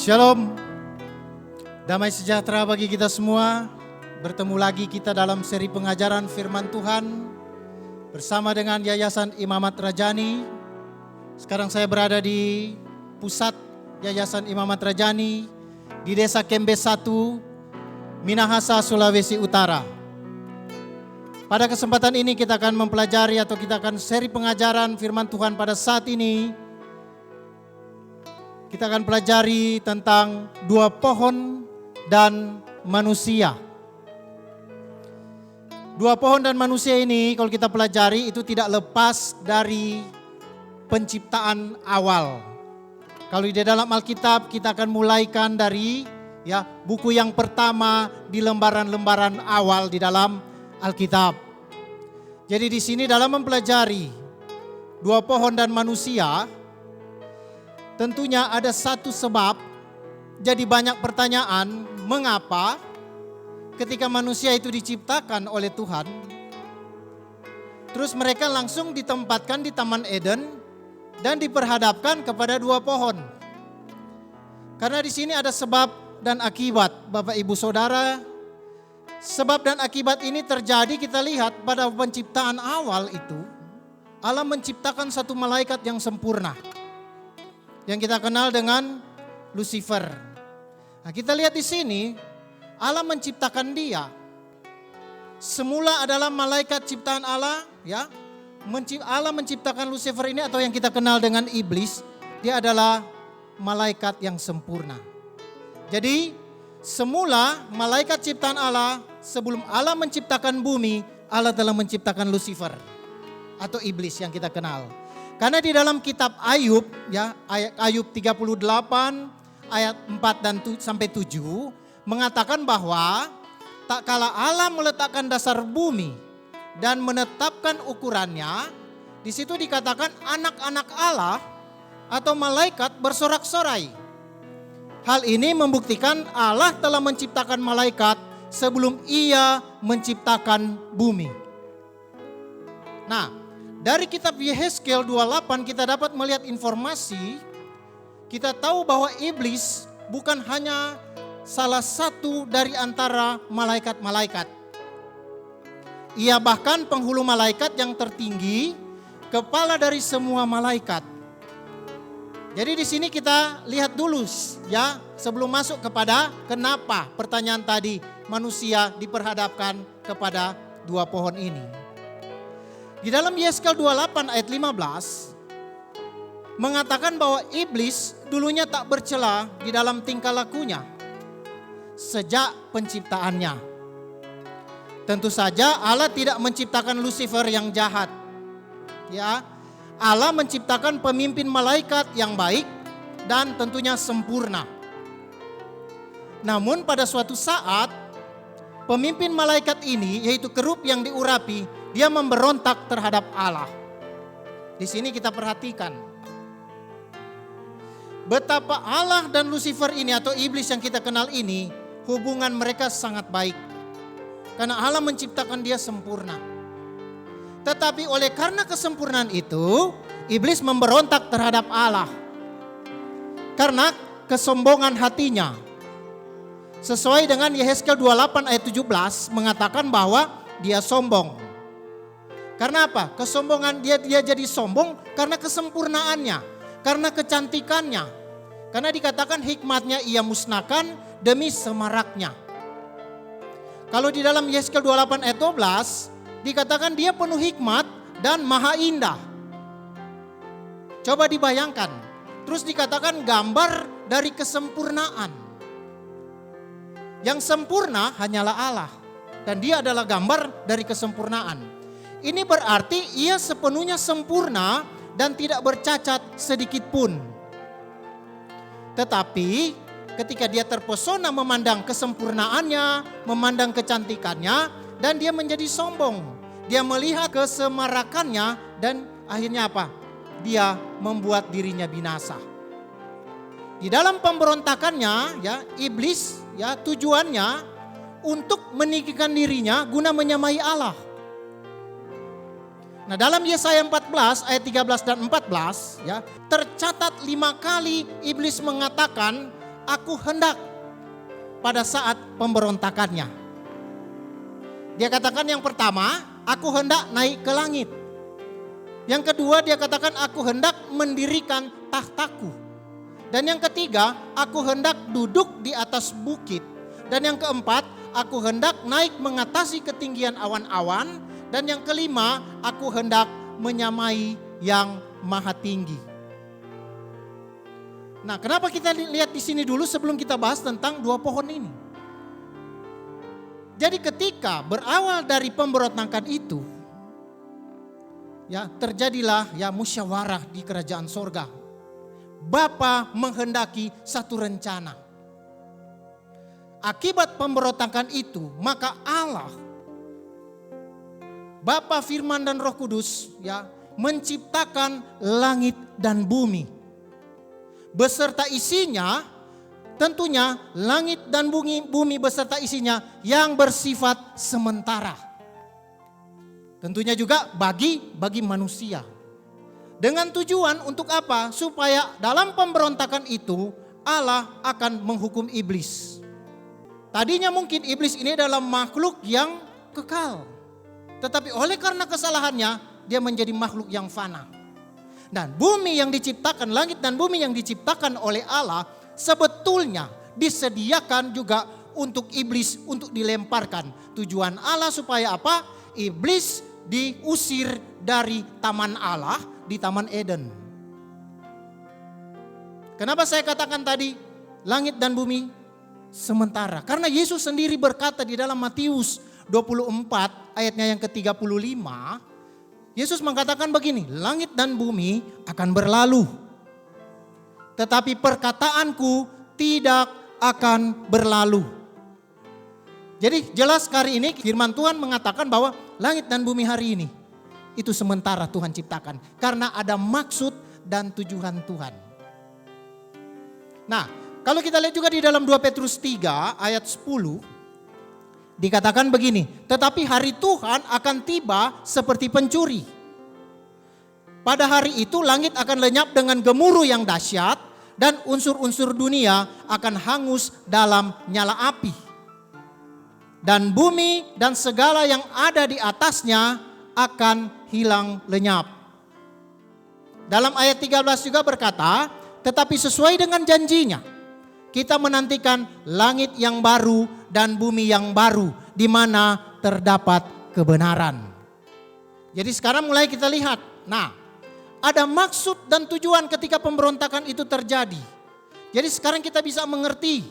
Shalom, damai sejahtera bagi kita semua. Bertemu lagi kita dalam seri pengajaran firman Tuhan bersama dengan Yayasan Imamat Rajani. Sekarang saya berada di pusat Yayasan Imamat Rajani di Desa Kembe 1, Minahasa, Sulawesi Utara. Pada kesempatan ini kita akan mempelajari atau kita akan seri pengajaran firman Tuhan pada saat ini. Kita akan pelajari tentang dua pohon dan manusia. Dua pohon dan manusia ini kalau kita pelajari itu tidak lepas dari penciptaan awal. Kalau di dalam Alkitab kita akan mulaikan dari buku yang pertama di lembaran-lembaran awal di dalam Alkitab. Jadi di sini dalam mempelajari dua pohon dan manusia, tentunya ada satu sebab, jadi banyak pertanyaan mengapa ketika manusia itu diciptakan oleh Tuhan, terus mereka langsung ditempatkan di Taman Eden dan diperhadapkan kepada dua pohon. Karena di sini ada sebab dan akibat, Bapak Ibu Saudara. Sebab dan akibat ini terjadi kita lihat pada penciptaan awal itu, Allah menciptakan satu malaikat yang sempurna, yang kita kenal dengan Lucifer. Nah, kita lihat di sini Allah menciptakan dia. Semula adalah malaikat ciptaan Allah, Allah menciptakan Lucifer ini atau yang kita kenal dengan iblis, dia adalah malaikat yang sempurna. Jadi semula malaikat ciptaan Allah, sebelum Allah menciptakan bumi, Allah telah menciptakan Lucifer atau iblis yang kita kenal. Karena di dalam kitab Ayub, Ayub 38 ayat 4 dan sampai 7 mengatakan bahwa tak kala Allah meletakkan dasar bumi dan menetapkan ukurannya, di situ dikatakan anak-anak Allah atau malaikat bersorak-sorai. Hal ini membuktikan Allah telah menciptakan malaikat sebelum Ia menciptakan bumi. Nah, dari kitab Yehezkiel 28 kita dapat melihat informasi, kita tahu bahwa iblis bukan hanya salah satu dari antara malaikat-malaikat. Ia bahkan penghulu malaikat yang tertinggi, kepala dari semua malaikat. Jadi di sini kita lihat dulu sebelum masuk kepada kenapa pertanyaan tadi manusia diperhadapkan kepada dua pohon ini. Di dalam Yehezkiel 28 ayat 15 mengatakan bahwa iblis dulunya tak bercela di dalam tingkah lakunya sejak penciptaannya. Tentu saja Allah tidak menciptakan Lucifer yang jahat. Allah menciptakan pemimpin malaikat yang baik dan tentunya sempurna. Namun pada suatu saat pemimpin malaikat ini, yaitu kerub yang diurapi, dia memberontak terhadap Allah. Di sini kita perhatikan betapa Allah dan Lucifer ini atau iblis yang kita kenal ini, hubungan mereka sangat baik. Karena Allah menciptakan dia sempurna. Tetapi oleh karena kesempurnaan itu, iblis memberontak terhadap Allah. Karena kesombongan hatinya. Sesuai dengan Yehezkiel 28 ayat 17 mengatakan bahwa dia sombong. Karena apa? Kesombongan dia jadi sombong karena kesempurnaannya, karena kecantikannya. Karena dikatakan hikmatnya ia musnahkan demi semaraknya. Kalau di dalam Yehezkiel 28 ayat 12 dikatakan dia penuh hikmat dan maha indah. Coba dibayangkan. Terus dikatakan gambar dari kesempurnaan. Yang sempurna hanyalah Allah. Dan dia adalah gambar dari kesempurnaan. Ini berarti ia sepenuhnya sempurna dan tidak bercacat sedikit pun. Tetapi ketika dia terpesona memandang kesempurnaannya, memandang kecantikannya, dan dia menjadi sombong. Dia melihat kesemarakannya dan akhirnya apa? Dia membuat dirinya binasa. Di dalam pemberontakannya, iblis tujuannya untuk meninggikan dirinya guna menyamai Allah. Nah, dalam Yesaya 14 ayat 13 dan 14 tercatat 5 kali iblis mengatakan aku hendak pada saat pemberontakannya. Dia katakan yang pertama, aku hendak naik ke langit. Yang kedua dia katakan aku hendak mendirikan tahtaku. Dan yang ketiga, aku hendak duduk di atas bukit. Dan yang keempat, aku hendak naik mengatasi ketinggian awan-awan. Dan yang kelima, aku hendak menyamai yang maha tinggi. Nah, kenapa kita lihat di sini dulu sebelum kita bahas tentang dua pohon ini? Jadi ketika berawal dari pemberontakan itu, ya terjadilah ya musyawarah di kerajaan sorga. Bapa menghendaki satu rencana. Akibat pemberontakan itu, maka Allah, Bapa, Firman dan Roh Kudus ya menciptakan langit dan bumi. Beserta isinya, tentunya langit dan bumi beserta isinya yang bersifat sementara. Tentunya juga bagi manusia. Dengan tujuan untuk apa? Supaya dalam pemberontakan itu Allah akan menghukum iblis. Tadinya mungkin iblis ini adalah makhluk yang kekal. Tetapi oleh karena kesalahannya dia menjadi makhluk yang fana. Dan bumi yang diciptakan, langit dan bumi yang diciptakan oleh Allah sebetulnya disediakan juga untuk iblis untuk dilemparkan. Tujuan Allah supaya apa? Iblis diusir dari taman Allah di Taman Eden. Kenapa saya katakan tadi langit dan bumi sementara? Karena Yesus sendiri berkata di dalam Matius 24 ayatnya yang ke-35, Yesus mengatakan begini, langit dan bumi akan berlalu, tetapi perkataanku tidak akan berlalu. Jadi jelas hari ini firman Tuhan mengatakan bahwa langit dan bumi hari ini itu sementara Tuhan ciptakan. Karena ada maksud dan tujuan Tuhan. Nah, kalau kita lihat juga di dalam 2 Petrus 3 ayat 10. Dikatakan begini, tetapi hari Tuhan akan tiba seperti pencuri. Pada hari itu langit akan lenyap dengan gemuruh yang dahsyat dan unsur-unsur dunia akan hangus dalam nyala api. Dan bumi dan segala yang ada di atasnya akan hilang lenyap. Dalam ayat 13 juga berkata, tetapi sesuai dengan janjinya, kita menantikan langit yang baru dan bumi yang baru di mana terdapat kebenaran. Jadi sekarang mulai kita lihat. Nah, ada maksud dan tujuan ketika pemberontakan itu terjadi. Jadi sekarang kita bisa mengerti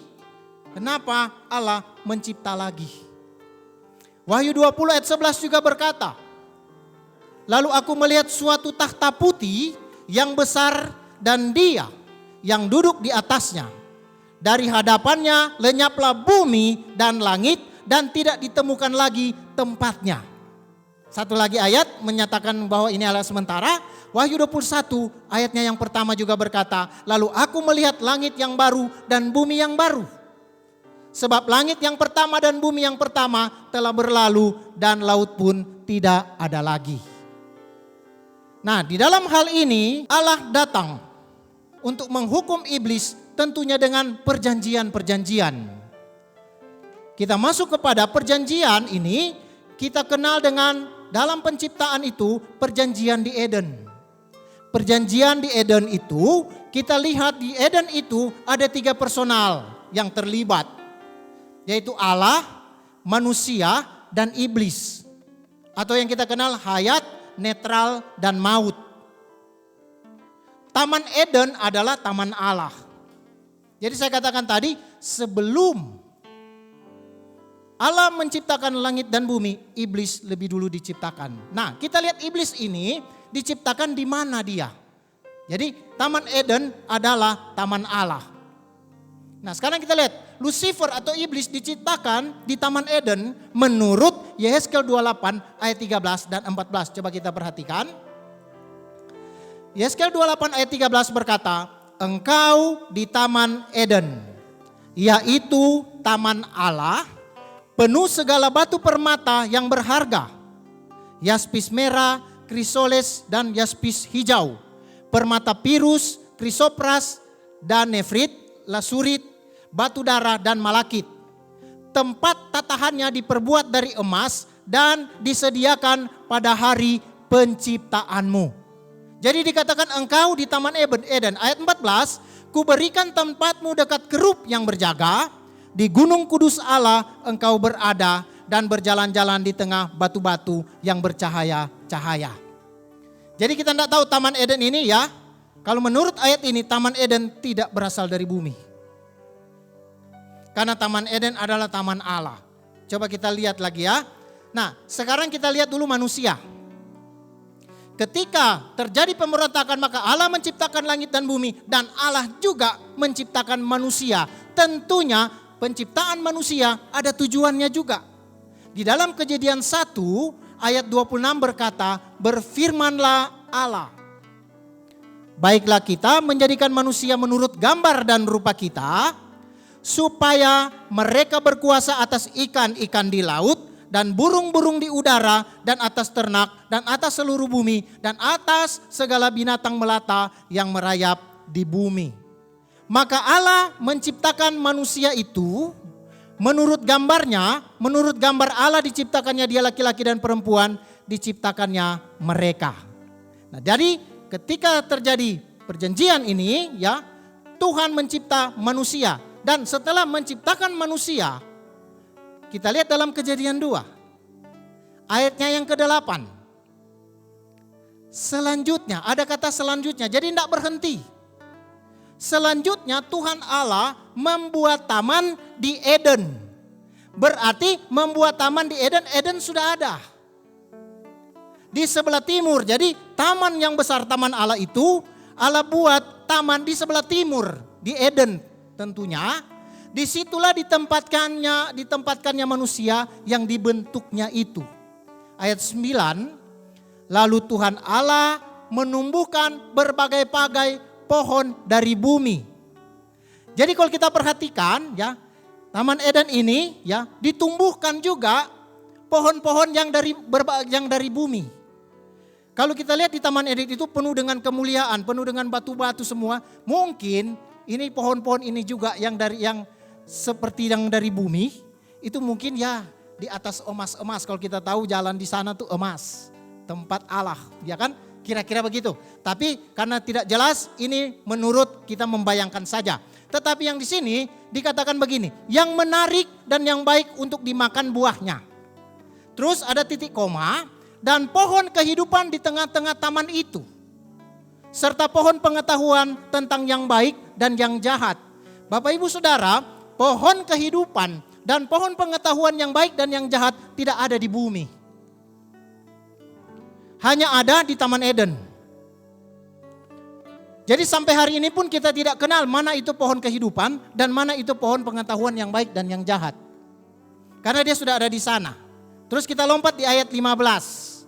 kenapa Allah mencipta lagi. Wahyu 20 ayat 11 juga berkata, lalu aku melihat suatu takhta putih yang besar dan Dia yang duduk di atasnya. Dari hadapannya lenyaplah bumi dan langit dan tidak ditemukan lagi tempatnya. Satu lagi ayat menyatakan bahwa ini adalah sementara. Wahyu 21 ayatnya yang pertama juga berkata, lalu aku melihat langit yang baru dan bumi yang baru. Sebab langit yang pertama dan bumi yang pertama telah berlalu dan laut pun tidak ada lagi. Nah, di dalam hal ini Allah datang untuk menghukum iblis tentunya dengan perjanjian-perjanjian. Kita masuk kepada perjanjian ini, kita kenal dengan dalam penciptaan itu perjanjian di Eden. Perjanjian di Eden itu, kita lihat di Eden itu ada 3 personal yang terlibat. Yaitu Allah, manusia, dan iblis. Atau yang kita kenal hayat, netral, dan maut. Taman Eden adalah taman Allah. Jadi saya katakan tadi, sebelum Allah menciptakan langit dan bumi, iblis lebih dulu diciptakan. Nah, kita lihat iblis ini diciptakan di mana dia. Jadi Taman Eden adalah taman Allah. Nah, sekarang kita lihat Lucifer atau iblis diciptakan di Taman Eden menurut Yehezkiel 28 ayat 13 dan 14. Coba kita perhatikan. Yehezkiel 28 ayat 13 berkata, engkau di Taman Eden, yaitu taman Allah, penuh segala batu permata yang berharga, yaspis merah, krisoles dan yaspis hijau, permata pirus, krisopras dan nefrit, lasurit, batu darah, dan malakit. Tempat tatahannya diperbuat dari emas dan disediakan pada hari penciptaanmu. Jadi dikatakan engkau di Taman Eden, ayat 14, kuberikan tempatmu dekat kerub yang berjaga, di gunung kudus Allah engkau berada dan berjalan-jalan di tengah batu-batu yang bercahaya-cahaya. Jadi kita tidak tahu Taman Eden ini ya, kalau menurut ayat ini Taman Eden tidak berasal dari bumi. Karena Taman Eden adalah taman Allah. Coba kita lihat lagi ya. Nah, sekarang kita lihat dulu manusia. Ketika terjadi pemberontakan maka Allah menciptakan langit dan bumi. Dan Allah juga menciptakan manusia. Tentunya penciptaan manusia ada tujuannya juga. Di dalam Kejadian 1 ayat 26 berkata, berfirmanlah Allah. Baiklah kita menjadikan manusia menurut gambar dan rupa kita, supaya mereka berkuasa atas ikan-ikan di laut dan burung-burung di udara dan atas ternak dan atas seluruh bumi dan atas segala binatang melata yang merayap di bumi. Maka Allah menciptakan manusia itu menurut gambarnya, menurut gambar Allah diciptakannya dia laki-laki dan perempuan, diciptakannya mereka. Nah, jadi ketika terjadi perjanjian ini ya, Tuhan mencipta manusia. Dan setelah menciptakan manusia, kita lihat dalam Kejadian 2, ayatnya yang ke-8. Selanjutnya, ada kata selanjutnya, jadi tidak berhenti. Selanjutnya Tuhan Allah membuat taman di Eden. Berarti membuat taman di Eden, Eden sudah ada. Di sebelah timur, jadi taman yang besar, taman Allah itu, Allah buat taman di sebelah timur, di Eden. Tentunya disitulah ditempatkannya manusia yang dibentuknya itu. Ayat 9, lalu Tuhan Allah menumbuhkan berbagai-bagai pohon dari bumi. Jadi kalau kita perhatikan ya, Taman Eden ini ya ditumbuhkan juga pohon-pohon yang dari bumi. Kalau kita lihat di Taman Eden itu penuh dengan kemuliaan, penuh dengan batu-batu semua, mungkin ini pohon-pohon ini juga yang seperti yang dari bumi, itu mungkin ya di atas emas-emas. Kalau kita tahu jalan di sana tuh emas, tempat Allah, ya kan? Kira-kira begitu. Tapi karena tidak jelas, ini menurut kita membayangkan saja. Tetapi yang di sini dikatakan begini, yang menarik dan yang baik untuk dimakan buahnya. Terus ada titik koma, dan pohon kehidupan di tengah-tengah taman itu. Serta pohon pengetahuan tentang yang baik dan yang jahat. Bapak Ibu Saudara, pohon kehidupan dan pohon pengetahuan yang baik dan yang jahat tidak ada di bumi. Hanya ada di Taman Eden. Jadi sampai hari ini pun kita tidak kenal mana itu pohon kehidupan dan mana itu pohon pengetahuan yang baik dan yang jahat. Karena dia sudah ada di sana. Terus kita lompat di ayat 15.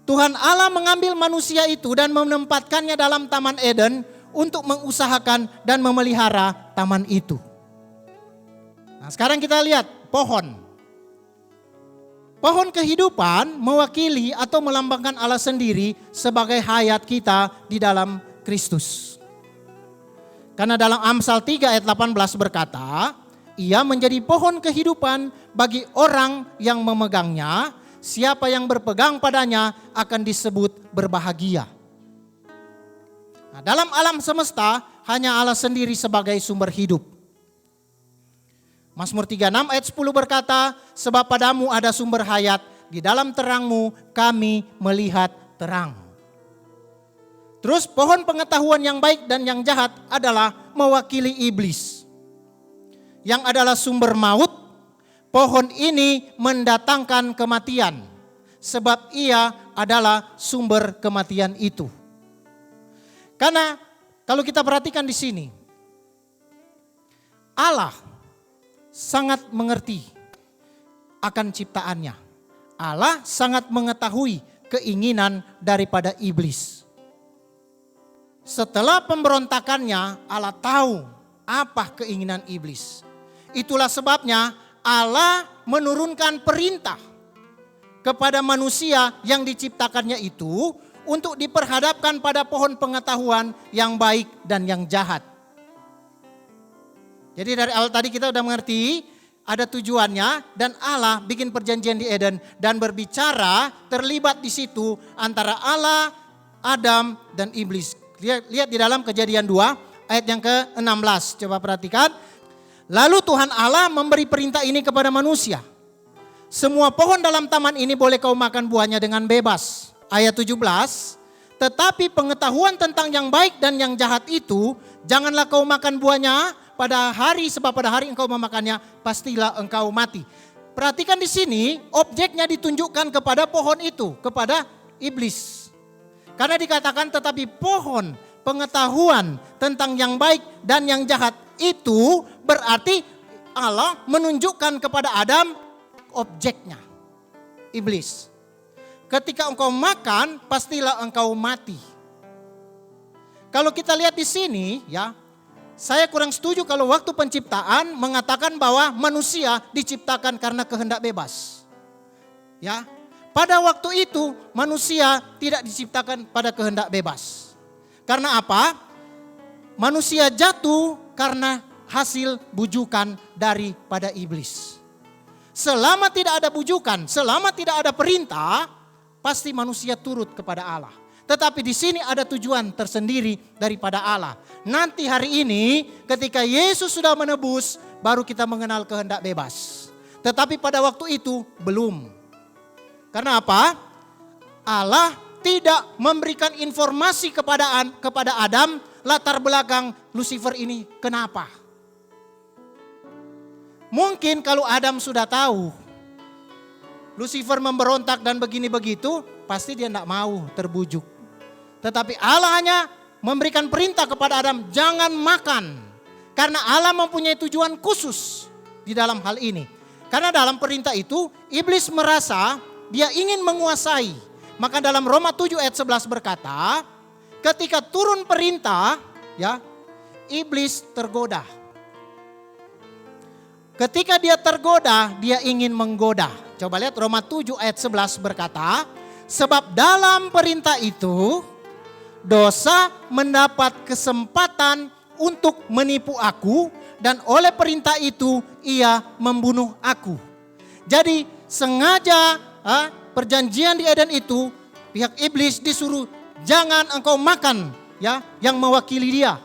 Tuhan Allah mengambil manusia itu dan menempatkannya dalam Taman Eden untuk mengusahakan dan memelihara taman itu. Nah, sekarang kita lihat pohon. Pohon kehidupan mewakili atau melambangkan Allah sendiri sebagai hayat kita di dalam Kristus. Karena dalam Amsal 3 ayat 18 berkata, ia menjadi pohon kehidupan bagi orang yang memegangnya. Siapa yang berpegang padanya akan disebut berbahagia. Nah, dalam alam semesta hanya Allah sendiri sebagai sumber hidup. Mazmur 36 ayat 10 berkata, sebab padamu ada sumber hayat, di dalam terangmu kami melihat terang. Terus pohon pengetahuan yang baik dan yang jahat adalah mewakili iblis. Yang adalah sumber maut. Pohon ini mendatangkan kematian, sebab ia adalah sumber kematian itu. Karena kalau kita perhatikan di sini, Allah sangat mengerti akan ciptaannya. Allah sangat mengetahui keinginan daripada iblis. Setelah pemberontakannya, Allah tahu apa keinginan iblis. Itulah sebabnya Allah menurunkan perintah kepada manusia yang diciptakannya itu untuk diperhadapkan pada pohon pengetahuan yang baik dan yang jahat. Jadi dari awal tadi kita udah mengerti ada tujuannya dan Allah bikin perjanjian di Eden dan berbicara terlibat di situ antara Allah, Adam dan iblis. Lihat di dalam Kejadian 2 ayat yang ke-16. Coba perhatikan. Lalu Tuhan Allah memberi perintah ini kepada manusia. Semua pohon dalam taman ini boleh kau makan buahnya dengan bebas. Ayat 17. Tetapi pengetahuan tentang yang baik dan yang jahat itu janganlah kau makan buahnya pada hari, sebab pada hari engkau memakannya pastilah engkau mati. Perhatikan di sini objeknya ditunjukkan kepada pohon itu, kepada iblis. Karena dikatakan tetapi pohon pengetahuan tentang yang baik dan yang jahat itu berarti Allah menunjukkan kepada Adam objeknya, iblis. Ketika engkau makan pastilah engkau mati. Kalau kita lihat di sini ya, saya kurang setuju kalau waktu penciptaan mengatakan bahwa manusia diciptakan karena kehendak bebas. Ya, pada waktu itu manusia tidak diciptakan pada kehendak bebas. Karena apa? Manusia jatuh karena hasil bujukan daripada iblis. Selama tidak ada bujukan, selama tidak ada perintah, pasti manusia turut kepada Allah. Tetapi di sini ada tujuan tersendiri daripada Allah. Nanti hari ini ketika Yesus sudah menebus, baru kita mengenal kehendak bebas. Tetapi pada waktu itu belum. Karena apa? Allah tidak memberikan informasi kepada Adam latar belakang Lucifer ini kenapa. Mungkin kalau Adam sudah tahu Lucifer memberontak dan begini begitu, pasti dia tidak mau terbujuk. Tetapi Allah hanya memberikan perintah kepada Adam, jangan makan. Karena Allah mempunyai tujuan khusus di dalam hal ini. Karena dalam perintah itu, iblis merasa dia ingin menguasai. Maka dalam Roma 7 ayat 11 berkata, ketika turun perintah, ya, iblis tergoda. Ketika dia tergoda, dia ingin menggoda. Coba lihat Roma 7 ayat 11 berkata, sebab dalam perintah itu, dosa mendapat kesempatan untuk menipu aku dan oleh perintah itu ia membunuh aku. Jadi sengaja perjanjian di Eden itu pihak iblis disuruh jangan engkau makan ya yang mewakili dia.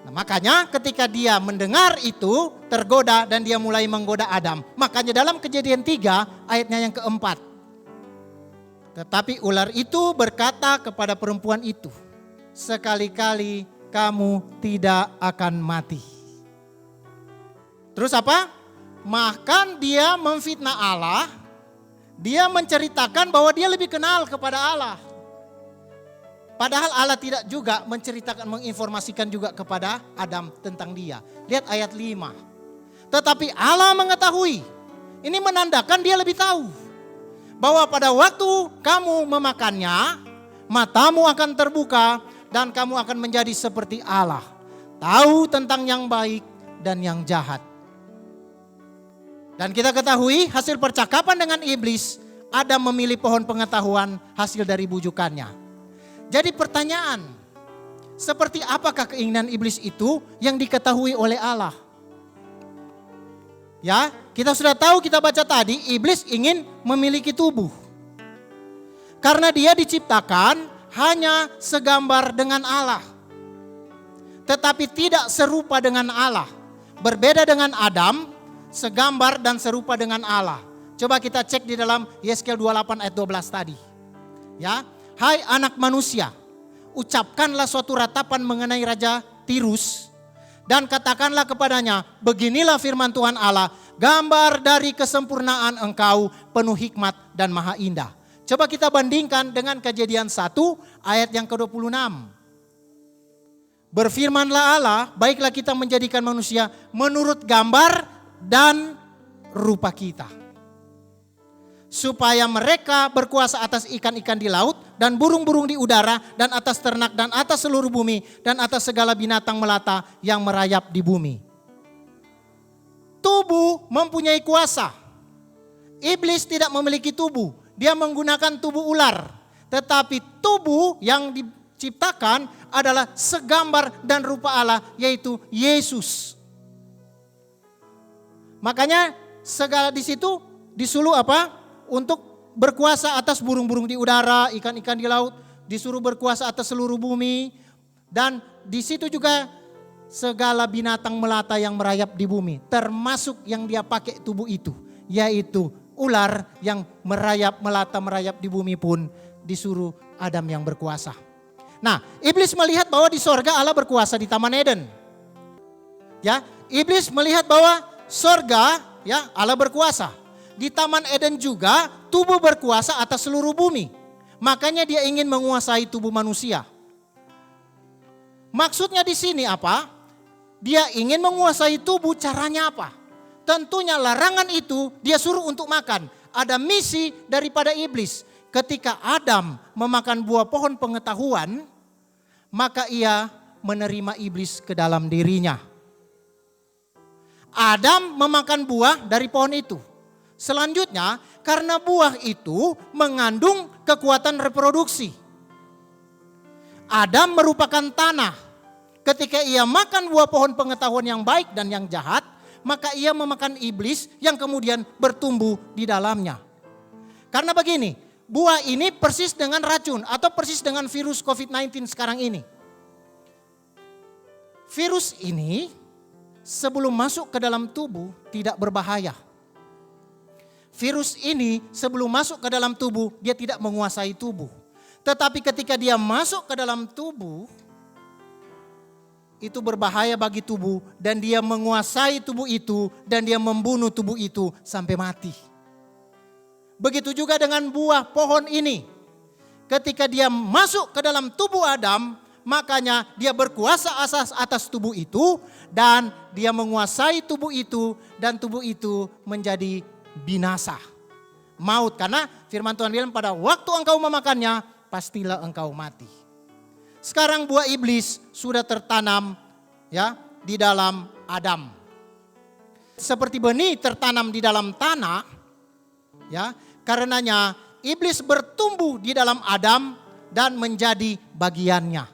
Nah, makanya ketika dia mendengar itu tergoda dan dia mulai menggoda Adam. Makanya dalam Kejadian 3 ayatnya yang keempat. Tetapi ular itu berkata kepada perempuan itu, sekali-kali kamu tidak akan mati. Terus apa? Bahkan dia memfitnah Allah, dia menceritakan bahwa dia lebih kenal kepada Allah. Padahal Allah tidak juga menceritakan, menginformasikan juga kepada Adam tentang dia. Lihat ayat 5. Tetapi Allah mengetahui, ini menandakan dia lebih tahu. Bahwa pada waktu kamu memakannya, matamu akan terbuka dan kamu akan menjadi seperti Allah. Tahu tentang yang baik dan yang jahat. Dan kita ketahui hasil percakapan dengan iblis, Adam memilih pohon pengetahuan hasil dari bujukannya. Jadi pertanyaan, seperti apakah keinginan iblis itu yang diketahui oleh Allah? Ya, kita sudah tahu, kita baca tadi, iblis ingin memiliki tubuh. Karena dia diciptakan hanya segambar dengan Allah. Tetapi tidak serupa dengan Allah. Berbeda dengan Adam, segambar dan serupa dengan Allah. Coba kita cek di dalam Yeskel 28 ayat 12 tadi. Ya, hai anak manusia, ucapkanlah suatu ratapan mengenai Raja Tirus. Dan katakanlah kepadanya, beginilah firman Tuhan Allah, gambar dari kesempurnaan engkau, penuh hikmat dan maha indah. Coba kita bandingkan dengan Kejadian 1 ayat yang ke-26. Berfirmanlah Allah, baiklah kita menjadikan manusia menurut gambar dan rupa kita. Supaya mereka berkuasa atas ikan-ikan di laut dan burung-burung di udara dan atas ternak dan atas seluruh bumi dan atas segala binatang melata yang merayap di bumi. Tubuh mempunyai kuasa. Iblis tidak memiliki tubuh. Dia menggunakan tubuh ular. Tetapi tubuh yang ciptakan adalah segambar dan rupa Allah, yaitu Yesus. Makanya segala di situ disuruh apa? Untuk berkuasa atas burung-burung di udara, ikan-ikan di laut, disuruh berkuasa atas seluruh bumi. Dan di situ juga segala binatang melata yang merayap di bumi, termasuk yang dia pakai tubuh itu, yaitu ular yang merayap di bumi pun disuruh Adam yang berkuasa. Nah, iblis melihat bahwa di sorga Allah berkuasa di Taman Eden. Ya, iblis melihat bahwa sorga, ya, Allah berkuasa. Di Taman Eden juga tubuh berkuasa atas seluruh bumi. Makanya dia ingin menguasai tubuh manusia. Maksudnya di sini apa? Dia ingin menguasai tubuh, caranya apa? Tentunya larangan itu dia suruh untuk makan. Ada misi daripada iblis. Ketika Adam memakan buah pohon pengetahuan, maka ia menerima iblis ke dalam dirinya. Adam memakan buah dari pohon itu. Selanjutnya, karena buah itu mengandung kekuatan reproduksi. Adam merupakan tanah. Ketika ia makan buah pohon pengetahuan yang baik dan yang jahat, maka ia memakan iblis yang kemudian bertumbuh di dalamnya. Karena begini, buah ini persis dengan racun atau persis dengan virus COVID-19 sekarang ini. Virus ini sebelum masuk ke dalam tubuh tidak berbahaya. Virus ini sebelum masuk ke dalam tubuh dia tidak menguasai tubuh. Tetapi ketika dia masuk ke dalam tubuh, itu berbahaya bagi tubuh dan dia menguasai tubuh itu dan dia membunuh tubuh itu sampai mati. Begitu juga dengan buah pohon ini. Ketika dia masuk ke dalam tubuh Adam, makanya dia berkuasa atas tubuh itu dan dia menguasai tubuh itu dan tubuh itu menjadi binasa. Maut, karena firman Tuhan bilang pada waktu engkau memakannya pastilah engkau mati. Sekarang buah iblis sudah tertanam ya di dalam Adam. Seperti benih tertanam di dalam tanah, ya, karenanya iblis bertumbuh di dalam Adam dan menjadi bagiannya.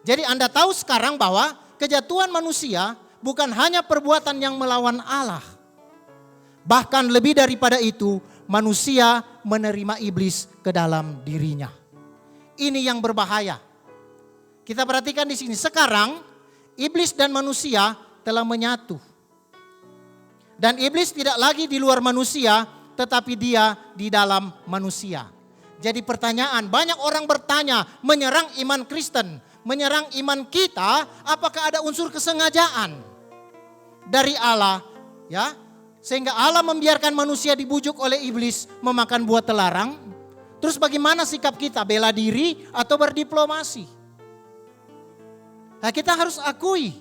Jadi Anda tahu sekarang bahwa kejatuhan manusia bukan hanya perbuatan yang melawan Allah. Bahkan lebih daripada itu, manusia menerima iblis ke dalam dirinya. Ini yang berbahaya. Kita perhatikan di sini. Sekarang iblis dan manusia telah menyatu. Dan iblis tidak lagi di luar manusia, tetapi dia di dalam manusia. Jadi pertanyaan, banyak orang bertanya, menyerang iman Kristen, menyerang iman kita, apakah ada unsur kesengajaan dari Allah, ya? Sehingga Allah membiarkan manusia dibujuk oleh iblis memakan buah terlarang. Terus bagaimana sikap kita? Bela diri atau berdiplomasi? Nah, kita harus akui.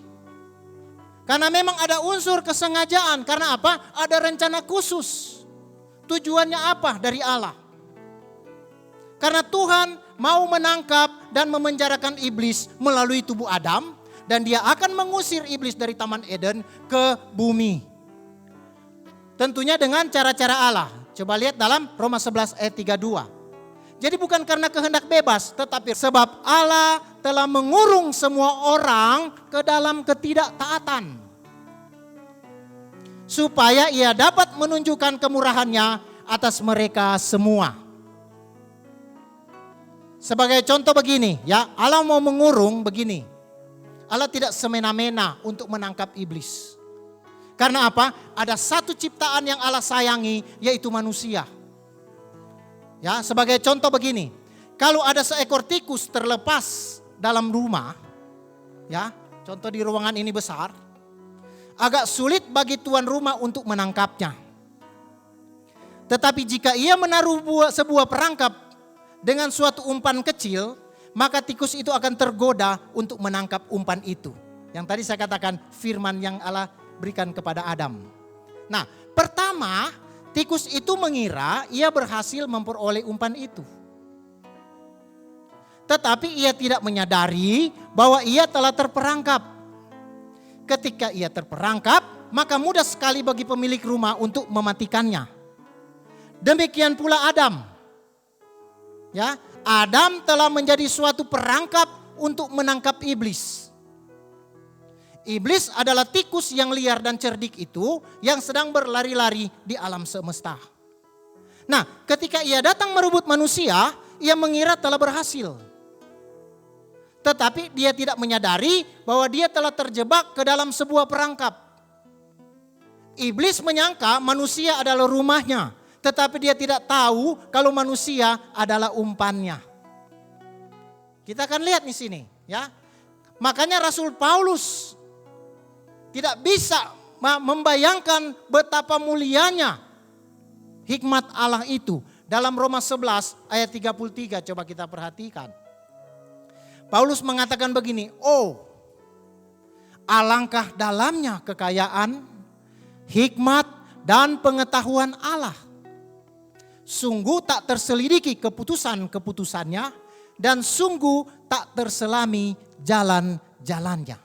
Karena memang ada unsur kesengajaan. Karena apa? Ada rencana khusus. Tujuannya apa dari Allah? Karena Tuhan mau menangkap dan memenjarakan iblis melalui tubuh Adam. Dan dia akan mengusir iblis dari Taman Eden ke bumi. Tentunya dengan cara-cara Allah. Coba lihat dalam Roma 11 ayat 32. Jadi bukan karena kehendak bebas, tetapi sebab Allah telah mengurung semua orang ke dalam ketidaktaatan. Supaya ia dapat menunjukkan kemurahannya atas mereka semua. Sebagai contoh begini, ya, Allah mau mengurung begini. Allah tidak semena-mena untuk menangkap iblis. Karena apa? Ada satu ciptaan yang Allah sayangi, yaitu manusia. Ya, sebagai contoh begini. Kalau ada seekor tikus terlepas dalam rumah, ya, contoh di ruangan ini besar, agak sulit bagi tuan rumah untuk menangkapnya. Tetapi jika ia menaruh sebuah perangkap dengan suatu umpan kecil, maka tikus itu akan tergoda untuk menangkap umpan itu. Yang tadi saya katakan firman yang Allah berikan kepada Adam. Nah, pertama tikus itu mengira ia berhasil memperoleh umpan itu. Tetapi ia tidak menyadari bahwa ia telah terperangkap. Ketika ia terperangkap, maka mudah sekali bagi pemilik rumah untuk mematikannya. Demikian pula Adam. Ya, Adam telah menjadi suatu perangkap untuk menangkap iblis. Iblis adalah tikus yang liar dan cerdik itu yang sedang berlari-lari di alam semesta. Nah, ketika ia datang merebut manusia, ia mengira telah berhasil. Tetapi dia tidak menyadari bahwa dia telah terjebak ke dalam sebuah perangkap. Iblis menyangka manusia adalah rumahnya, tetapi dia tidak tahu kalau manusia adalah umpannya. Kita akan lihat di sini, ya. Makanya Rasul Paulus tidak bisa membayangkan betapa mulianya hikmat Allah itu. Dalam Roma 11 ayat 33 coba kita perhatikan. Paulus mengatakan begini, "Oh, alangkah dalamnya kekayaan, hikmat dan pengetahuan Allah. Sungguh tak terselidiki keputusan-keputusannya dan sungguh tak terselami jalan-jalannya."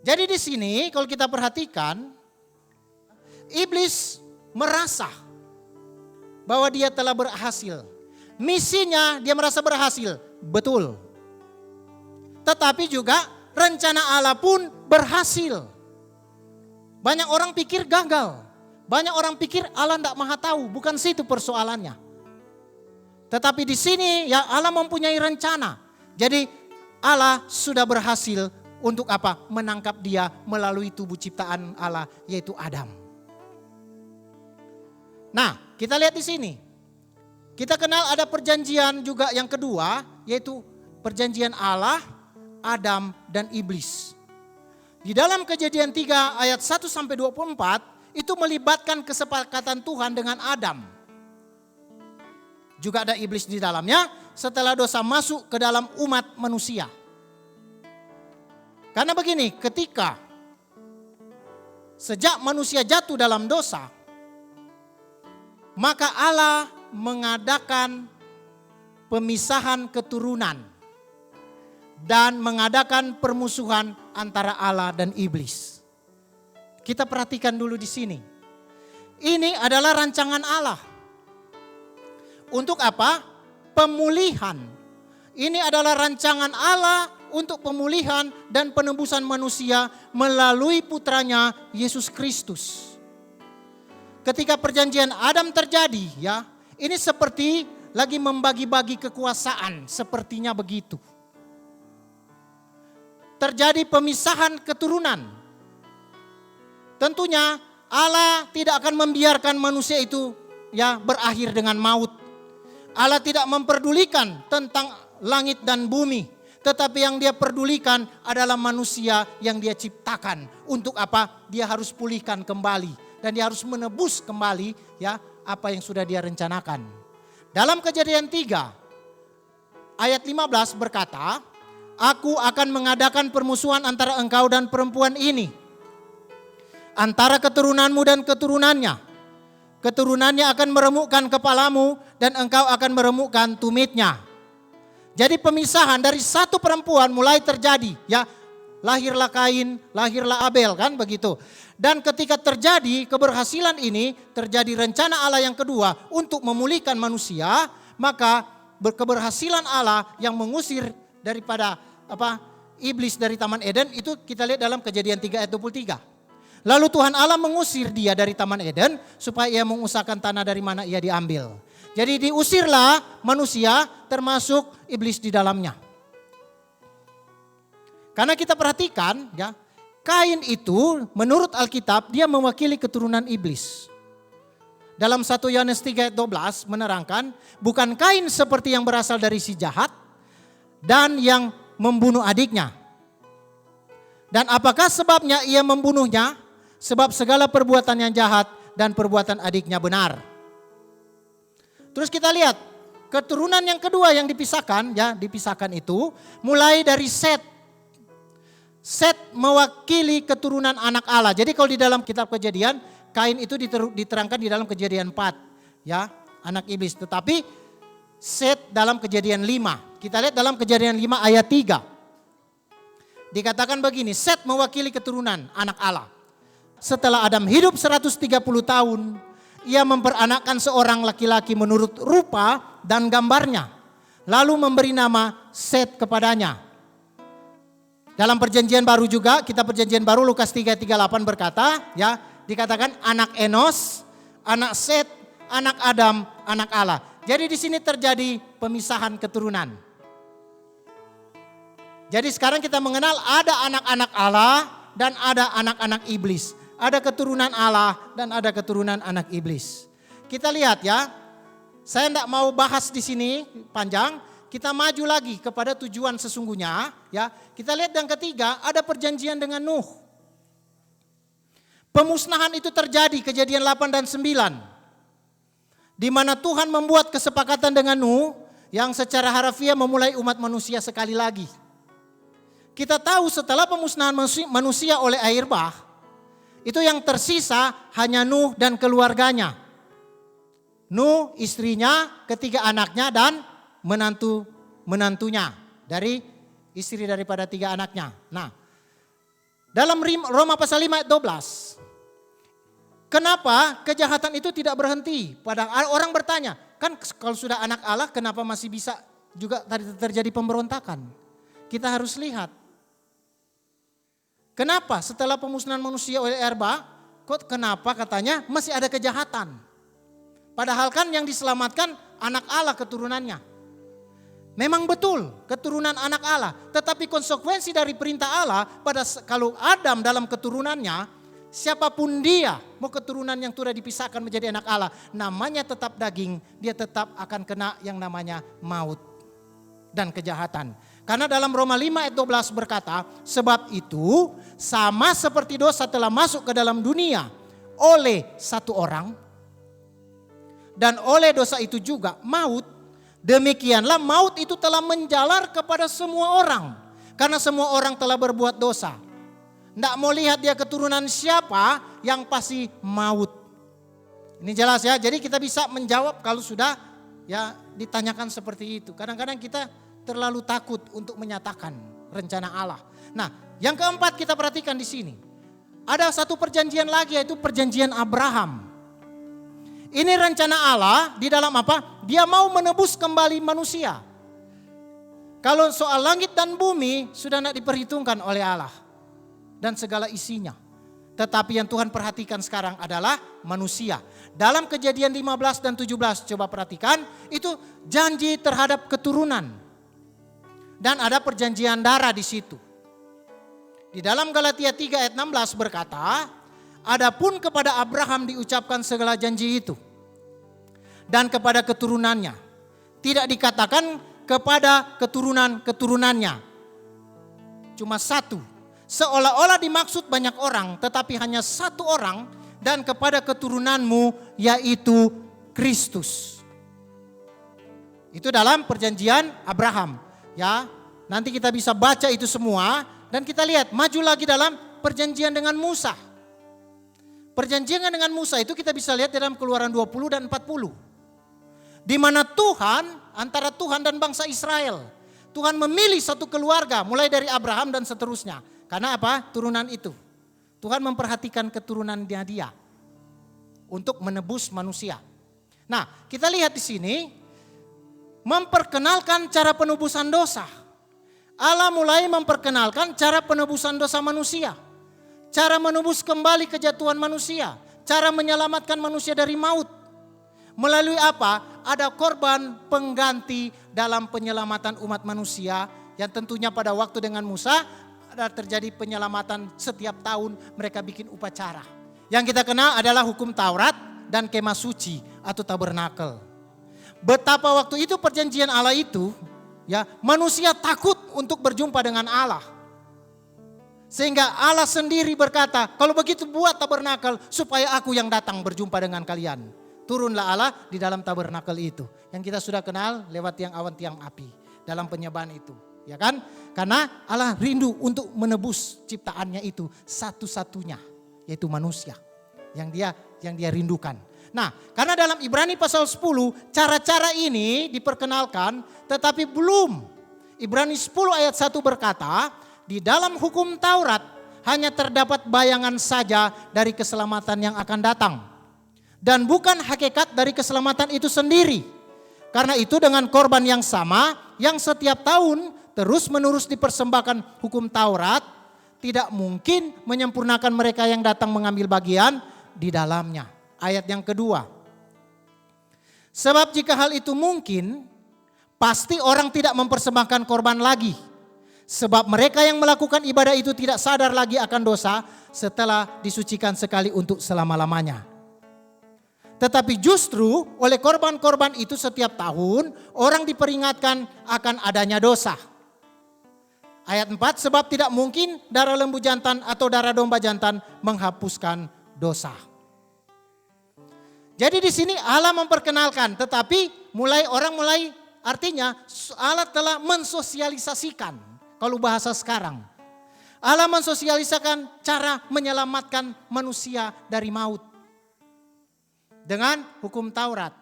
Jadi di sini kalau kita perhatikan, iblis merasa bahwa dia telah berhasil. Misinya dia merasa berhasil, betul. Tetapi juga rencana Allah pun berhasil. Banyak orang pikir gagal. Banyak orang pikir Allah tidak maha tahu, bukan situ persoalannya. Tetapi di sini ya Allah mempunyai rencana. Jadi Allah sudah berhasil untuk apa? Menangkap dia melalui tubuh ciptaan Allah yaitu Adam. Nah, kita lihat di sini. Kita kenal ada perjanjian juga yang kedua yaitu perjanjian Allah, Adam dan iblis. Di dalam Kejadian 3 ayat 1 sampai 24 itu melibatkan kesepakatan Tuhan dengan Adam. Juga ada iblis di dalamnya setelah dosa masuk ke dalam umat manusia. Karena begini, ketika sejak manusia jatuh dalam dosa, maka Allah mengadakan pemisahan keturunan dan mengadakan permusuhan antara Allah dan iblis. Kita perhatikan dulu di sini. Ini adalah rancangan Allah. Untuk apa? Pemulihan. Ini adalah rancangan Allah untuk pemulihan dan penebusan manusia melalui putranya Yesus Kristus. Ketika perjanjian Adam terjadi, ya, ini seperti lagi membagi-bagi kekuasaan, sepertinya begitu. Terjadi pemisahan keturunan. Tentunya Allah tidak akan membiarkan manusia itu ya berakhir dengan maut. Allah tidak memperdulikan tentang langit dan bumi, tetapi yang dia pedulikan adalah manusia yang dia ciptakan. Untuk apa? Dia harus pulihkan kembali dan dia harus menebus kembali ya apa yang sudah dia rencanakan. Dalam Kejadian 3 ayat 15 berkata, "Aku akan mengadakan permusuhan antara engkau dan perempuan ini, antara keturunanmu dan keturunannya. Keturunannya akan meremukkan kepalamu dan engkau akan meremukkan tumitnya." Jadi pemisahan dari satu perempuan mulai terjadi ya. Lahirlah Kain, lahirlah Abel kan begitu. Dan ketika terjadi keberhasilan ini, terjadi rencana Allah yang kedua untuk memulihkan manusia, maka keberhasilan Allah yang mengusir daripada iblis dari Taman Eden itu kita lihat dalam Kejadian 3 ayat 23. Lalu Tuhan Allah mengusir dia dari Taman Eden supaya ia mengusahakan tanah dari mana ia diambil. Jadi diusirlah manusia termasuk iblis di dalamnya. Karena kita perhatikan ya, Kain itu menurut Alkitab dia mewakili keturunan iblis. Dalam 1 Yohanes 3 ayat 12 menerangkan, bukan Kain seperti yang berasal dari si jahat dan yang membunuh adiknya. Dan apakah sebabnya ia membunuhnya? Sebab segala perbuatan yang jahat dan perbuatan adiknya benar. Terus kita lihat keturunan yang kedua yang dipisahkan ya, dipisahkan itu mulai dari Set. Set mewakili keturunan anak Allah. Jadi kalau di dalam kitab Kejadian, Kain itu diterangkan di dalam Kejadian 4 ya, anak iblis. Tetapi Set dalam Kejadian 5. Kita lihat dalam Kejadian 5 ayat 3. Dikatakan begini, Set mewakili keturunan anak Allah. Setelah Adam hidup 130 tahun, Ia memperanakkan seorang laki-laki menurut rupa dan gambarnya. Lalu memberi nama Set kepadanya. Dalam perjanjian baru juga, kitab perjanjian baru Lukas 3:38 berkata, ya, dikatakan anak Enos, anak Set, anak Adam, anak Allah. Jadi di sini terjadi pemisahan keturunan. Jadi sekarang kita mengenal ada anak-anak Allah dan ada anak-anak iblis. Ada keturunan Allah dan ada keturunan anak iblis. Kita lihat ya, saya tidak mau bahas di sini panjang. Kita maju lagi kepada tujuan sesungguhnya, ya. Kita lihat yang ketiga, ada perjanjian dengan Nuh. Pemusnahan itu terjadi, Kejadian 8 dan 9. Di mana Tuhan membuat kesepakatan dengan Nuh yang secara harafiah memulai umat manusia sekali lagi. Kita tahu setelah pemusnahan manusia oleh air bah, itu yang tersisa hanya Nuh dan keluarganya. Nuh, istrinya, ketiga anaknya dan menantunya dari istri daripada tiga anaknya. Nah, dalam Roma pasal 5 ayat 12. Kenapa kejahatan itu tidak berhenti? Padahal orang bertanya, kan kalau sudah anak Allah kenapa masih bisa juga terjadi pemberontakan? Kita harus lihat. Kenapa setelah pemusnahan manusia oleh air bah, kok kenapa katanya masih ada kejahatan? Padahal kan yang diselamatkan anak Allah keturunannya. Memang betul keturunan anak Allah, tetapi konsekuensi dari perintah Allah pada kalau Adam dalam keturunannya, siapapun dia, mau keturunan yang sudah dipisahkan menjadi anak Allah, namanya tetap daging, dia tetap akan kena yang namanya maut dan kejahatan. Karena dalam Roma 5 ayat 12 berkata, sebab itu sama seperti dosa telah masuk ke dalam dunia oleh satu orang, dan oleh dosa itu juga maut. Demikianlah maut itu telah menjalar kepada semua orang. Karena semua orang telah berbuat dosa. Tidak mau lihat dia keturunan siapa, yang pasti maut. Ini jelas ya, jadi kita bisa menjawab kalau sudah ya ditanyakan seperti itu. Kadang-kadang kita terlalu takut untuk menyatakan rencana Allah. Nah, yang keempat kita perhatikan di sini. Ada satu perjanjian lagi, yaitu perjanjian Abraham. Ini rencana Allah di dalam apa? Dia mau menebus kembali manusia. Kalau soal langit dan bumi sudah tidak diperhitungkan oleh Allah dan segala isinya. Tetapi yang Tuhan perhatikan sekarang adalah manusia. Dalam Kejadian 15 dan 17 coba perhatikan, itu janji terhadap keturunan. Dan ada perjanjian darah di situ. Di dalam Galatia 3 ayat 16 berkata, adapun kepada Abraham diucapkan segala janji itu, dan kepada keturunannya. Tidak dikatakan kepada keturunan-keturunannya. Cuma satu. Seolah-olah dimaksud banyak orang, tetapi hanya satu orang, dan kepada keturunanmu, yaitu Kristus. Itu dalam perjanjian Abraham. Ya, nanti kita bisa baca itu semua, dan kita lihat maju lagi dalam perjanjian dengan Musa. Perjanjian dengan Musa itu kita bisa lihat dalam Keluaran 20 dan 40. Di mana Tuhan, antara Tuhan dan bangsa Israel. Tuhan memilih satu keluarga mulai dari Abraham dan seterusnya. Karena apa? Turunan itu. Tuhan memperhatikan keturunannya dia. Untuk menebus manusia. Nah, kita lihat di sini. Memperkenalkan cara penebusan dosa. Allah mulai memperkenalkan cara penebusan dosa manusia. Cara menebus kembali kejatuhan manusia. Cara menyelamatkan manusia dari maut. Melalui apa? Ada korban pengganti dalam penyelamatan umat manusia. Yang tentunya pada waktu dengan Musa ada terjadi penyelamatan setiap tahun mereka bikin upacara. Yang kita kenal adalah hukum Taurat dan kemah suci atau tabernakel. Betapa waktu itu perjanjian Allah itu, ya, manusia takut untuk berjumpa dengan Allah. Sehingga Allah sendiri berkata, kalau begitu buat tabernakel supaya aku yang datang berjumpa dengan kalian. Turunlah Allah di dalam tabernakel itu. Yang kita sudah kenal lewat tiang awan tiang api. Dalam penyembahan itu. Ya kan? Karena Allah rindu untuk menebus ciptaannya itu satu-satunya. Yaitu manusia. Yang dia rindukan. Nah, karena dalam Ibrani pasal 10 cara-cara ini diperkenalkan tetapi belum. Ibrani 10 ayat 1 berkata, di dalam hukum Taurat hanya terdapat bayangan saja dari keselamatan yang akan datang. dan bukan hakikat dari keselamatan itu sendiri. Karena itu dengan korban yang sama yang setiap tahun terus-menerus dipersembahkan hukum Taurat tidak mungkin menyempurnakan mereka yang datang mengambil bagian di dalamnya. Ayat yang kedua. Sebab jika hal itu mungkin, pasti orang tidak mempersembahkan korban lagi. Sebab mereka yang melakukan ibadah itu tidak sadar lagi akan dosa setelah disucikan sekali untuk selama-lamanya. Tetapi justru oleh korban-korban itu setiap tahun orang diperingatkan akan adanya dosa. Ayat 4, sebab tidak mungkin darah lembu jantan atau darah domba jantan menghapuskan dosa. Jadi di sini Allah memperkenalkan, tetapi orang mulai artinya Allah telah mensosialisasikan, kalau bahasa sekarang. Allah mensosialisasikan cara menyelamatkan manusia dari maut dengan hukum Taurat.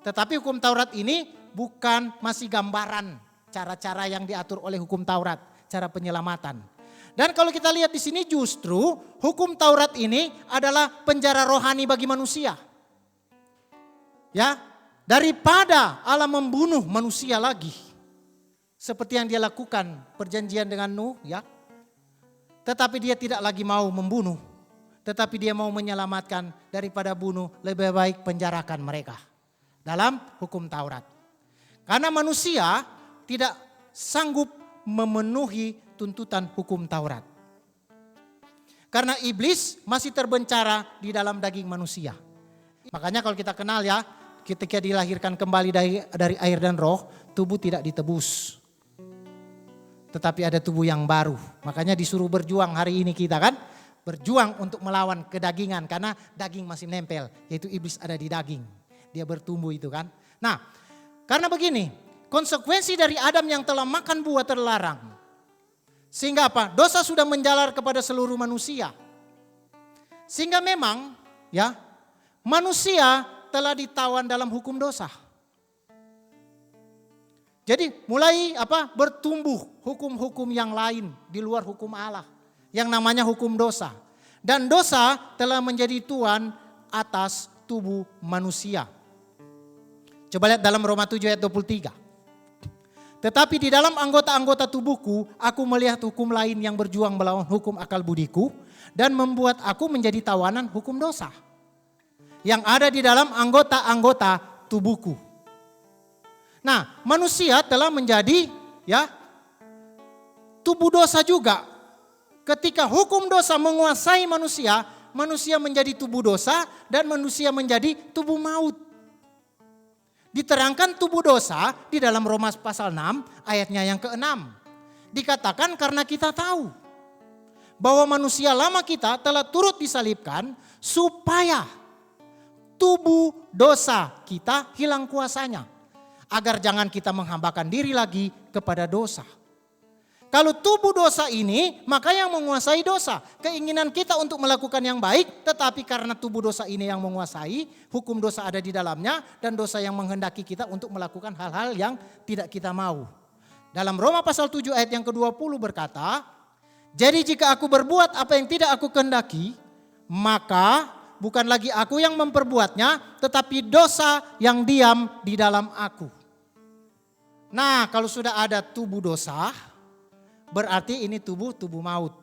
Tetapi hukum Taurat ini bukan masih gambaran cara-cara yang diatur oleh hukum Taurat, cara penyelamatan. Dan kalau kita lihat di sini justru hukum Taurat ini adalah penjara rohani bagi manusia. Ya, daripada Allah membunuh manusia lagi seperti yang dia lakukan perjanjian dengan Nuh, ya. Tetapi dia tidak lagi mau membunuh, tetapi dia mau menyelamatkan daripada bunuh, lebih baik penjarakan mereka dalam hukum Taurat. Karena manusia tidak sanggup memenuhi tuntutan hukum Taurat. Karena iblis masih terbencara di dalam daging manusia. Makanya kalau kita kenal ya, ketika dilahirkan kembali dari air dan roh, tubuh tidak ditebus. Tetapi ada tubuh yang baru. Makanya disuruh berjuang hari ini kita kan. Berjuang untuk melawan kedagingan karena daging masih nempel, yaitu iblis ada di daging. Dia bertumbuh itu kan. Nah, karena begini, konsekuensi dari Adam yang telah makan buah terlarang. Sehingga apa? Dosa sudah menjalar kepada seluruh manusia. Sehingga memang ya, manusia telah ditawan dalam hukum dosa. Jadi mulai bertumbuh hukum-hukum yang lain di luar hukum Allah. Yang namanya hukum dosa. Dan dosa telah menjadi tuan atas tubuh manusia. Coba lihat dalam Roma 7 ayat 23. Tetapi di dalam anggota-anggota tubuhku, aku melihat hukum lain yang berjuang melawan hukum akal budiku dan membuat aku menjadi tawanan hukum dosa. Yang ada di dalam anggota-anggota tubuhku. Nah, manusia telah menjadi ya tubuh dosa juga. Ketika hukum dosa menguasai manusia, manusia menjadi tubuh dosa dan manusia menjadi tubuh maut. Diterangkan tubuh dosa di dalam Roma pasal 6 ayatnya yang ke-6. Dikatakan karena kita tahu bahwa manusia lama kita telah turut disalibkan supaya tubuh dosa kita hilang kuasanya. Agar jangan kita menghambakan diri lagi kepada dosa. Kalau tubuh dosa ini, maka yang menguasai dosa. Keinginan kita untuk melakukan yang baik, tetapi karena tubuh dosa ini yang menguasai, hukum dosa ada di dalamnya, dan dosa yang menghendaki kita untuk melakukan hal-hal yang tidak kita mau. Dalam Roma pasal 7 ayat yang ke-20 berkata, jadi jika aku berbuat apa yang tidak aku kehendaki, maka bukan lagi aku yang memperbuatnya, tetapi dosa yang diam di dalam aku. Nah, kalau sudah ada tubuh dosa, berarti ini tubuh maut.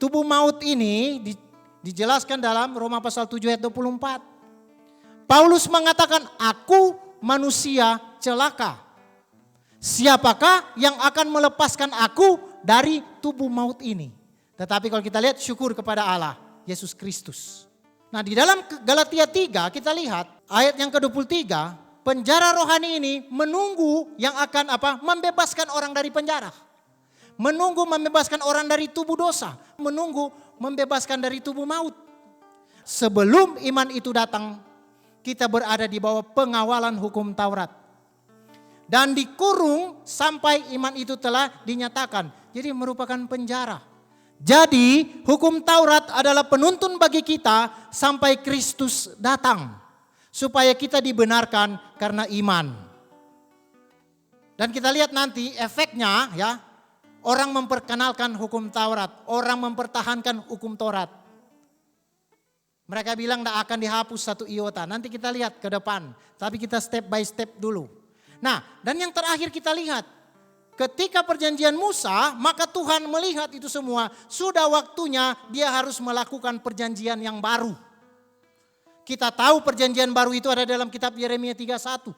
Tubuh maut ini dijelaskan dalam Roma pasal 7 ayat 24. Paulus mengatakan, aku manusia celaka. Siapakah yang akan melepaskan aku dari tubuh maut ini? Tetapi kalau kita lihat syukur kepada Allah, Yesus Kristus. Nah di dalam Galatia 3 kita lihat ayat yang ke-23, penjara rohani ini menunggu yang akan membebaskan orang dari penjara. Menunggu membebaskan orang dari tubuh dosa. Menunggu membebaskan dari tubuh maut. Sebelum iman itu datang, kita berada di bawah pengawalan hukum Taurat. Dan dikurung sampai iman itu telah dinyatakan. Jadi merupakan penjara. Jadi hukum Taurat adalah penuntun bagi kita sampai Kristus datang. Supaya kita dibenarkan karena iman. Dan kita lihat nanti efeknya ya. Orang memperkenalkan hukum Taurat, orang mempertahankan hukum Taurat. Mereka bilang tidak akan dihapus satu iota. Nanti kita lihat ke depan. Tapi kita step by step dulu. Nah, dan yang terakhir kita lihat. Ketika perjanjian Musa, maka Tuhan melihat itu semua. Sudah waktunya dia harus melakukan perjanjian yang baru. Kita tahu perjanjian baru itu ada dalam kitab Yeremia 31.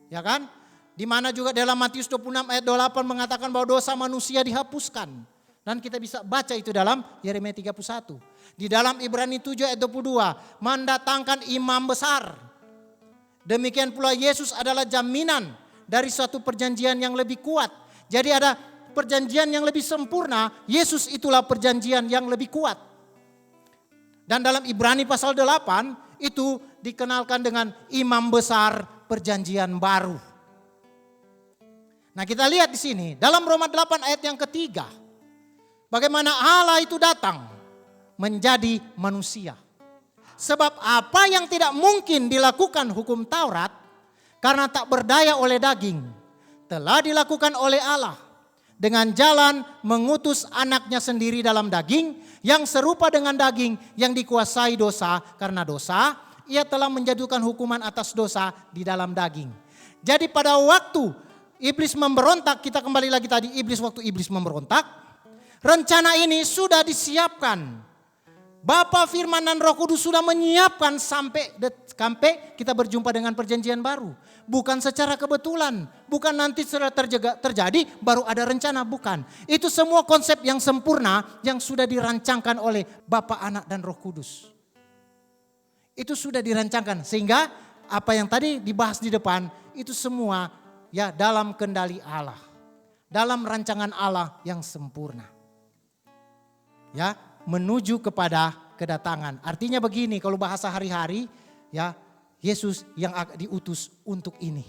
Ya kan? Di mana juga dalam Matius 26 ayat 28 mengatakan bahwa dosa manusia dihapuskan. Dan kita bisa baca itu dalam Yeremia 31. Di dalam Ibrani 7 ayat 22 mendatangkan imam besar. Demikian pula Yesus adalah jaminan dari suatu perjanjian yang lebih kuat. Jadi ada perjanjian yang lebih sempurna, Yesus itulah perjanjian yang lebih kuat. Dan dalam Ibrani pasal 8 itu dikenalkan dengan imam besar perjanjian baru. Nah, kita lihat di sini dalam Roma 8 ayat yang ketiga. Bagaimana Allah itu datang menjadi manusia. Sebab apa yang tidak mungkin dilakukan hukum Taurat karena tak berdaya oleh daging, telah dilakukan oleh Allah dengan jalan mengutus anaknya sendiri dalam daging yang serupa dengan daging yang dikuasai dosa. Karena dosa, ia telah menjatuhkan hukuman atas dosa di dalam daging. Jadi pada waktu iblis memberontak, kita kembali lagi tadi waktu iblis memberontak, rencana ini sudah disiapkan. Bapa, Firman dan Roh Kudus sudah menyiapkan sampai kita berjumpa dengan perjanjian baru. Bukan secara kebetulan, bukan nanti setelah terjadi baru ada rencana, bukan. Itu semua konsep yang sempurna yang sudah dirancangkan oleh Bapa, Anak dan Roh Kudus. Itu sudah dirancangkan sehingga apa yang tadi dibahas di depan itu semua ya dalam kendali Allah. Dalam rancangan Allah yang sempurna. Ya, menuju kepada kedatangan. Artinya begini, kalau bahasa hari-hari ya, Yesus yang diutus untuk ini.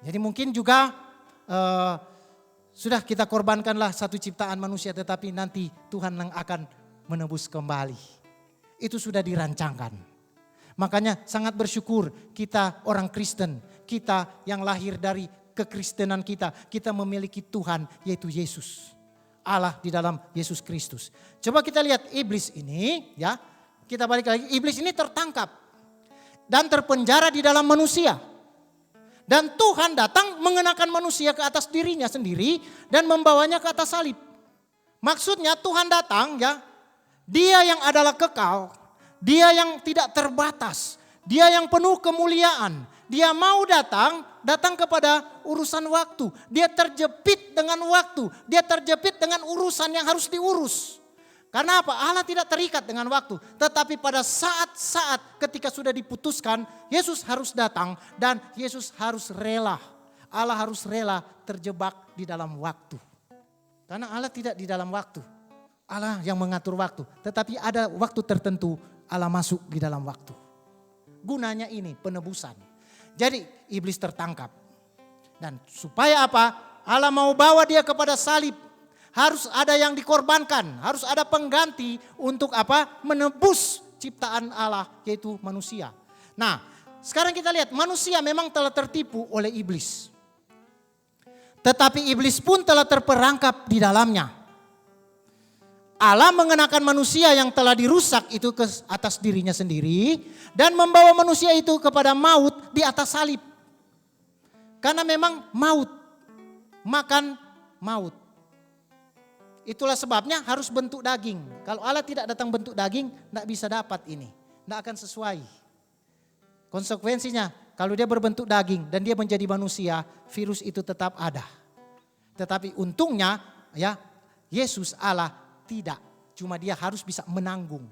Jadi mungkin juga sudah kita korbankanlah satu ciptaan manusia, tetapi nanti Tuhan yang akan menebus kembali. Itu sudah dirancangkan. Makanya sangat bersyukur kita orang Kristen, kita yang lahir dari kekristenan kita memiliki Tuhan yaitu Yesus. Allah di dalam Yesus Kristus. Coba kita lihat iblis ini ya. Kita balik lagi, iblis ini tertangkap dan terpenjara di dalam manusia. Dan Tuhan datang mengenakan manusia ke atas dirinya sendiri dan membawanya ke atas salib. Maksudnya Tuhan datang ya, dia yang adalah kekal, dia yang tidak terbatas, dia yang penuh kemuliaan. Dia mau datang kepada urusan waktu. Dia terjepit dengan waktu. Dia terjepit dengan urusan yang harus diurus. Karena apa? Allah tidak terikat dengan waktu. Tetapi pada saat-saat ketika sudah diputuskan, Yesus harus datang dan Yesus harus rela. Allah harus rela terjebak di dalam waktu. Karena Allah tidak di dalam waktu. Allah yang mengatur waktu. Tetapi ada waktu tertentu Allah masuk di dalam waktu. Gunanya ini penebusan. Jadi iblis tertangkap. Dan supaya apa? Allah mau bawa dia kepada salib. Harus ada yang dikorbankan. Harus ada pengganti untuk apa? Menebus ciptaan Allah yaitu manusia. Nah sekarang kita lihat manusia memang telah tertipu oleh iblis. Tetapi iblis pun telah terperangkap di dalamnya. Allah mengenakan manusia yang telah dirusak itu ke atas dirinya sendiri dan membawa manusia itu kepada maut di atas salib. Karena memang maut, makan maut. Itulah sebabnya harus bentuk daging. Kalau Allah tidak datang bentuk daging, tidak bisa dapat ini. Tidak akan sesuai. Konsekuensinya, kalau dia berbentuk daging dan dia menjadi manusia, virus itu tetap ada. Tetapi untungnya, ya Yesus Allah tidak, cuma dia harus bisa menanggung.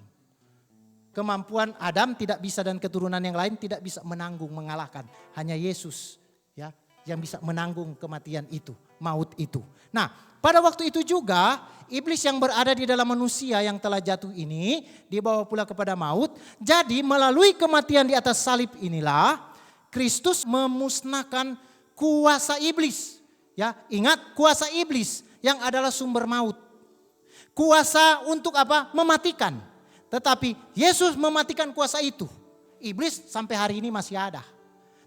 Kemampuan Adam tidak bisa dan keturunan yang lain tidak bisa menanggung, mengalahkan. Hanya Yesus ya yang bisa menanggung kematian itu, maut itu. Nah, pada waktu itu juga iblis yang berada di dalam manusia yang telah jatuh ini dibawa pula kepada maut. Jadi melalui kematian di atas salib inilah Kristus memusnahkan kuasa iblis. Ya, ingat kuasa iblis yang adalah sumber maut. Kuasa untuk apa? Mematikan. Tetapi Yesus mematikan kuasa itu. Iblis sampai hari ini masih ada.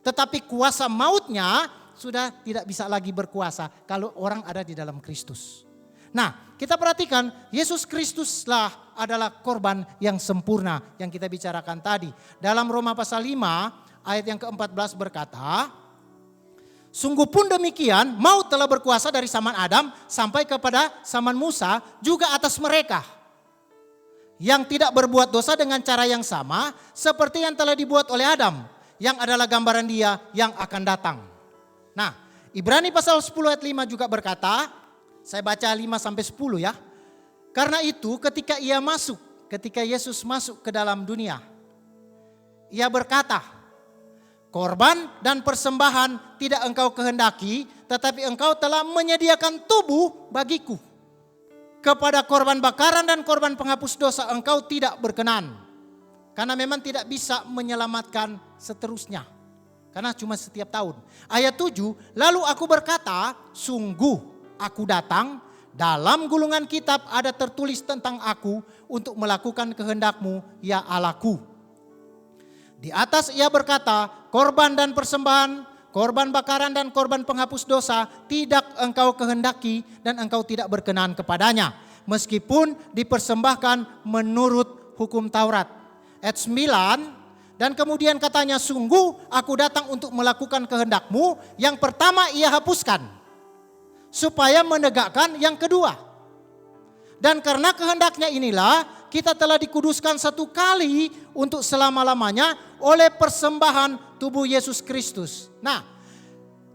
Tetapi kuasa mautnya sudah tidak bisa lagi berkuasa kalau orang ada di dalam Kristus. Nah, kita perhatikan Yesus Kristuslah adalah korban yang sempurna yang kita bicarakan tadi. Dalam Roma pasal 5 ayat yang ke-14 berkata, sungguh pun demikian maut telah berkuasa dari zaman Adam sampai kepada zaman Musa juga atas mereka yang tidak berbuat dosa dengan cara yang sama seperti yang telah dibuat oleh Adam, yang adalah gambaran Dia yang akan datang. Nah, Ibrani pasal 10 ayat 5 juga berkata, saya baca 5 sampai 10 ya. Karena itu ketika Yesus masuk ke dalam dunia, Ia berkata, korban dan persembahan tidak engkau kehendaki, tetapi engkau telah menyediakan tubuh bagiku. Kepada korban bakaran dan korban penghapus dosa engkau tidak berkenan. Karena memang tidak bisa menyelamatkan seterusnya. Karena cuma setiap tahun. Ayat 7, lalu aku berkata, sungguh aku datang, dalam gulungan kitab ada tertulis tentang aku untuk melakukan kehendakmu ya Allahku. Di atas ia berkata, korban dan persembahan, korban bakaran dan korban penghapus dosa tidak engkau kehendaki dan engkau tidak berkenan kepadanya. Meskipun dipersembahkan menurut hukum Taurat. Ayat 9, dan kemudian katanya, sungguh aku datang untuk melakukan kehendakmu. Yang pertama ia hapuskan, supaya menegakkan yang kedua. Dan karena kehendaknya inilah kita telah dikuduskan satu kali untuk selama-lamanya oleh persembahan tubuh Yesus Kristus. Nah,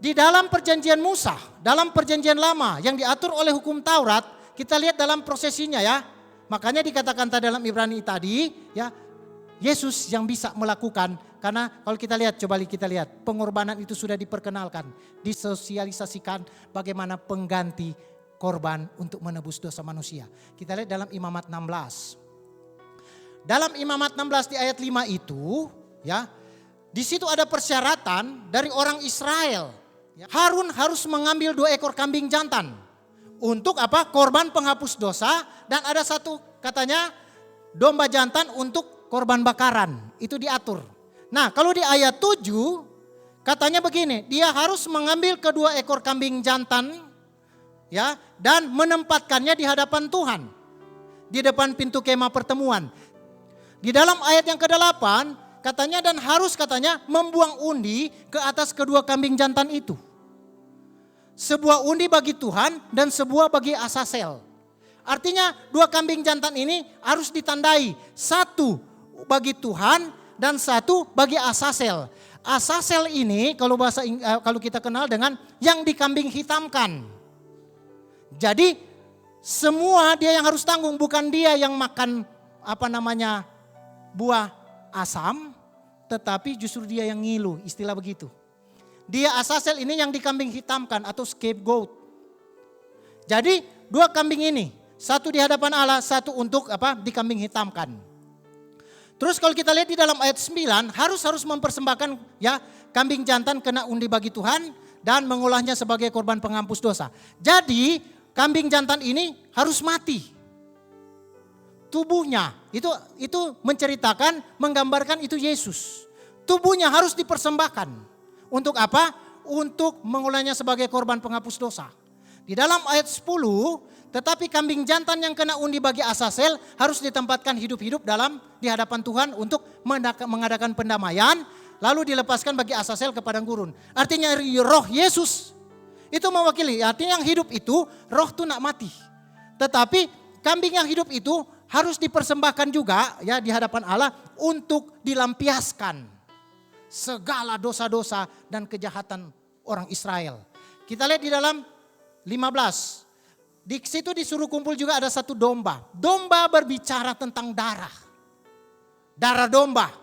di dalam perjanjian Musa, dalam perjanjian lama yang diatur oleh hukum Taurat, kita lihat dalam prosesinya ya. Makanya dikatakan tadi dalam Ibrani tadi ya, Yesus yang bisa melakukan. Karena kalau kita lihat, coba kita lihat, pengorbanan itu sudah diperkenalkan, disosialisasikan bagaimana pengganti korban untuk menebus dosa manusia. Kita lihat dalam Imamat 16. Dalam Imamat 16 di ayat 5 itu ya, di situ ada persyaratan dari orang Israel. Harun harus mengambil 2 ekor kambing jantan untuk apa? Korban penghapus dosa, dan ada satu katanya domba jantan untuk korban bakaran. Itu diatur. Nah, kalau di ayat 7 katanya begini, dia harus mengambil kedua ekor kambing jantan ya, dan menempatkannya di hadapan Tuhan di depan pintu kemah pertemuan. Di dalam ayat yang ke-8 katanya, dan harus katanya membuang undi ke atas kedua kambing jantan itu. Sebuah undi bagi Tuhan dan sebuah bagi Asasel. Artinya 2 kambing jantan ini harus ditandai, satu bagi Tuhan dan satu bagi Asasel. Asasel ini kalau kita kenal dengan yang dikambing hitamkan. Jadi semua dia yang harus tanggung, bukan dia yang makan buah asam, tetapi justru dia yang ngilu, istilah begitu. Dia Asasel ini yang dikambing hitamkan atau scapegoat. Jadi 2 kambing ini, satu di hadapan Allah, satu untuk dikambing hitamkan. Terus kalau kita lihat di dalam ayat 9, harus mempersembahkan ya kambing jantan kena undi bagi Tuhan dan mengolahnya sebagai korban penghapus dosa. Jadi kambing jantan ini harus mati. Tubuhnya itu menceritakan, menggambarkan itu Yesus. Tubuhnya harus dipersembahkan. Untuk apa? Untuk mengolahnya sebagai korban penghapus dosa. Di dalam ayat 10, tetapi kambing jantan yang kena undi bagi Asasel harus ditempatkan hidup-hidup di hadapan Tuhan untuk mengadakan pendamaian, lalu dilepaskan bagi Asasel ke padang gurun. Artinya roh Yesus itu mewakili, artinya yang hidup itu roh itu nak mati. Tetapi kambing yang hidup itu harus dipersembahkan juga ya di hadapan Allah untuk dilampiaskan segala dosa-dosa dan kejahatan orang Israel. Kita lihat di dalam 15. Di situ disuruh kumpul juga ada satu domba. Domba berbicara tentang darah. Darah domba.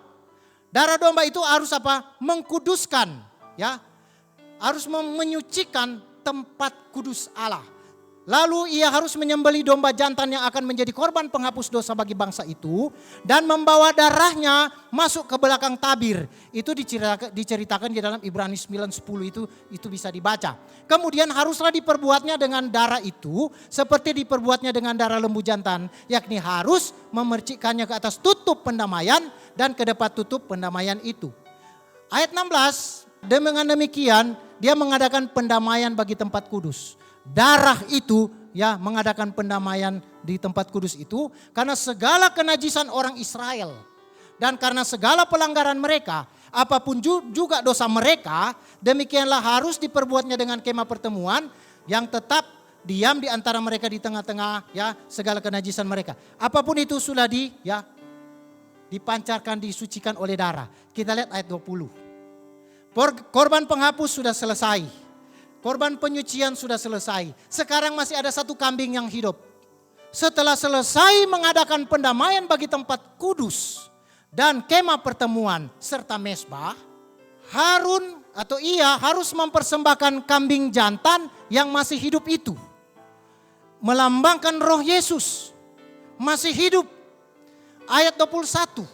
Darah domba itu harus mengkuduskan ya. Harus menyucikan tempat kudus Allah. Lalu ia harus menyembelih domba jantan yang akan menjadi korban penghapus dosa bagi bangsa itu. Dan membawa darahnya masuk ke belakang tabir. Itu diceritakan di dalam Ibrani 9:10 itu bisa dibaca. Kemudian haruslah diperbuatnya dengan darah itu seperti diperbuatnya dengan darah lembu jantan. Yakni harus memercikkannya ke atas tutup pendamaian dan ke depan tutup pendamaian itu. Ayat 16, dengan demikian dia mengadakan pendamaian bagi tempat kudus. Darah itu ya mengadakan pendamaian di tempat kudus itu karena segala kenajisan orang Israel dan karena segala pelanggaran mereka, apapun juga dosa mereka, demikianlah harus diperbuatnya dengan kemah pertemuan yang tetap diam di antara mereka di tengah-tengah ya segala kenajisan mereka. Apapun itu sudah dipancarkan, disucikan oleh darah. Kita lihat ayat 20. Korban penghapus sudah selesai. Korban penyucian sudah selesai. Sekarang masih ada satu kambing yang hidup. Setelah selesai mengadakan pendamaian bagi tempat kudus dan kemah pertemuan serta mezbah, Harun atau ia harus mempersembahkan kambing jantan yang masih hidup itu. Melambangkan roh Yesus masih hidup. Ayat 21.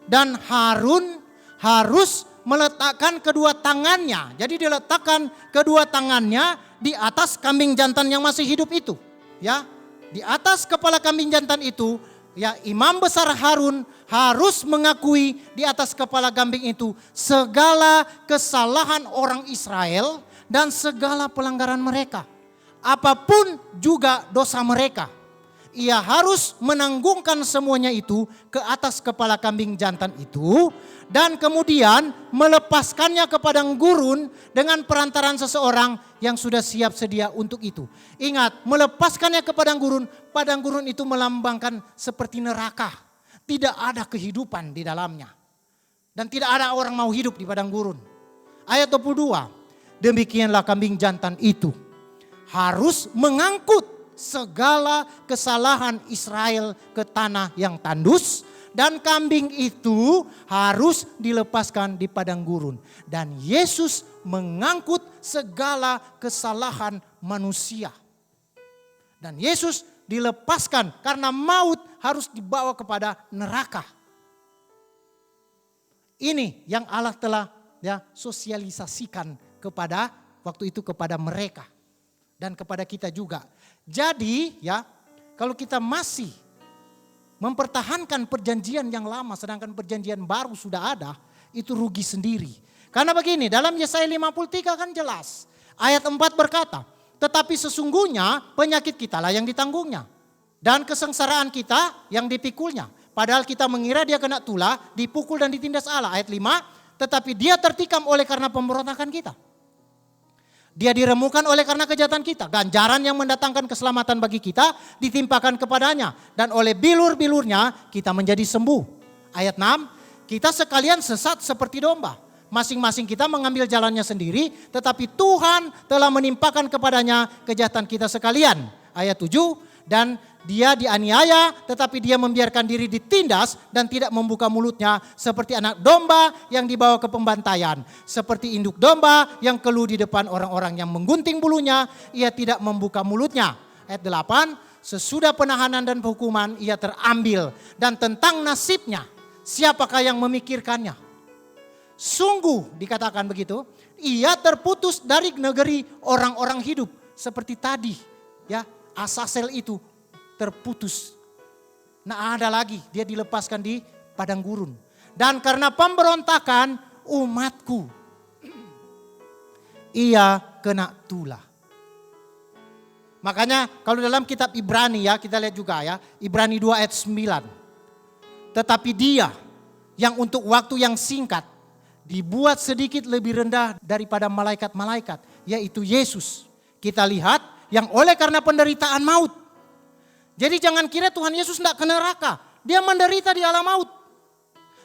Dan Harun harus meletakkan kedua tangannya. Jadi diletakkan kedua tangannya di atas kambing jantan yang masih hidup itu. Ya, di atas kepala kambing jantan itu, ya imam besar Harun harus mengakui di atas kepala kambing itu segala kesalahan orang Israel dan segala pelanggaran mereka. Apapun juga dosa mereka. Ia harus menanggungkan semuanya itu ke atas kepala kambing jantan itu dan kemudian melepaskannya ke padang gurun dengan perantaran seseorang yang sudah siap sedia untuk itu. Ingat, melepaskannya ke padang gurun itu melambangkan seperti neraka. Tidak ada kehidupan di dalamnya. Dan tidak ada orang mau hidup di padang gurun. Ayat 22, demikianlah kambing jantan itu harus mengangkut segala kesalahan Israel ke tanah yang tandus dan kambing itu harus dilepaskan di padang gurun. Dan Yesus mengangkut segala kesalahan manusia. Dan Yesus dilepaskan karena maut harus dibawa kepada neraka. Ini yang Allah telah sosialisasikan kepada waktu itu kepada mereka dan kepada kita juga. Jadi kalau kita masih mempertahankan perjanjian yang lama sedangkan perjanjian baru sudah ada, itu rugi sendiri. Karena begini, dalam Yesaya 53 kan jelas. Ayat 4 berkata, tetapi sesungguhnya penyakit kita lah yang ditanggungnya. Dan kesengsaraan kita yang dipikulnya. Padahal kita mengira dia kena tulah, dipukul dan ditindas Allah. Ayat 5, tetapi dia tertikam oleh karena pemberontakan kita. Dia diremukan oleh karena kejahatan kita. Ganjaran yang mendatangkan keselamatan bagi kita ditimpakan kepadanya. Dan oleh bilur-bilurnya kita menjadi sembuh. Ayat 6, kita sekalian sesat seperti domba. Masing-masing kita mengambil jalannya sendiri. Tetapi Tuhan telah menimpakan kepadanya kejahatan kita sekalian. Ayat 7, dan dia dianiaya tetapi dia membiarkan diri ditindas dan tidak membuka mulutnya seperti anak domba yang dibawa ke pembantaian. Seperti induk domba yang keluh di depan orang-orang yang menggunting bulunya, ia tidak membuka mulutnya. Ayat 8, sesudah penahanan dan hukuman ia terambil dan tentang nasibnya siapakah yang memikirkannya? Sungguh dikatakan begitu, ia terputus dari negeri orang-orang hidup seperti tadi Asasel itu terputus. Nah ada lagi, dia dilepaskan di padang gurun. Dan karena pemberontakan umatku, ia kena tulah. Makanya kalau dalam kitab Ibrani kita lihat juga Ibrani 2 ayat 9. Tetapi dia yang untuk waktu yang singkat dibuat sedikit lebih rendah daripada malaikat-malaikat, yaitu Yesus. Kita lihat yang oleh karena penderitaan maut. Jadi jangan kira Tuhan Yesus tidak ke neraka. Dia menderita di alam maut.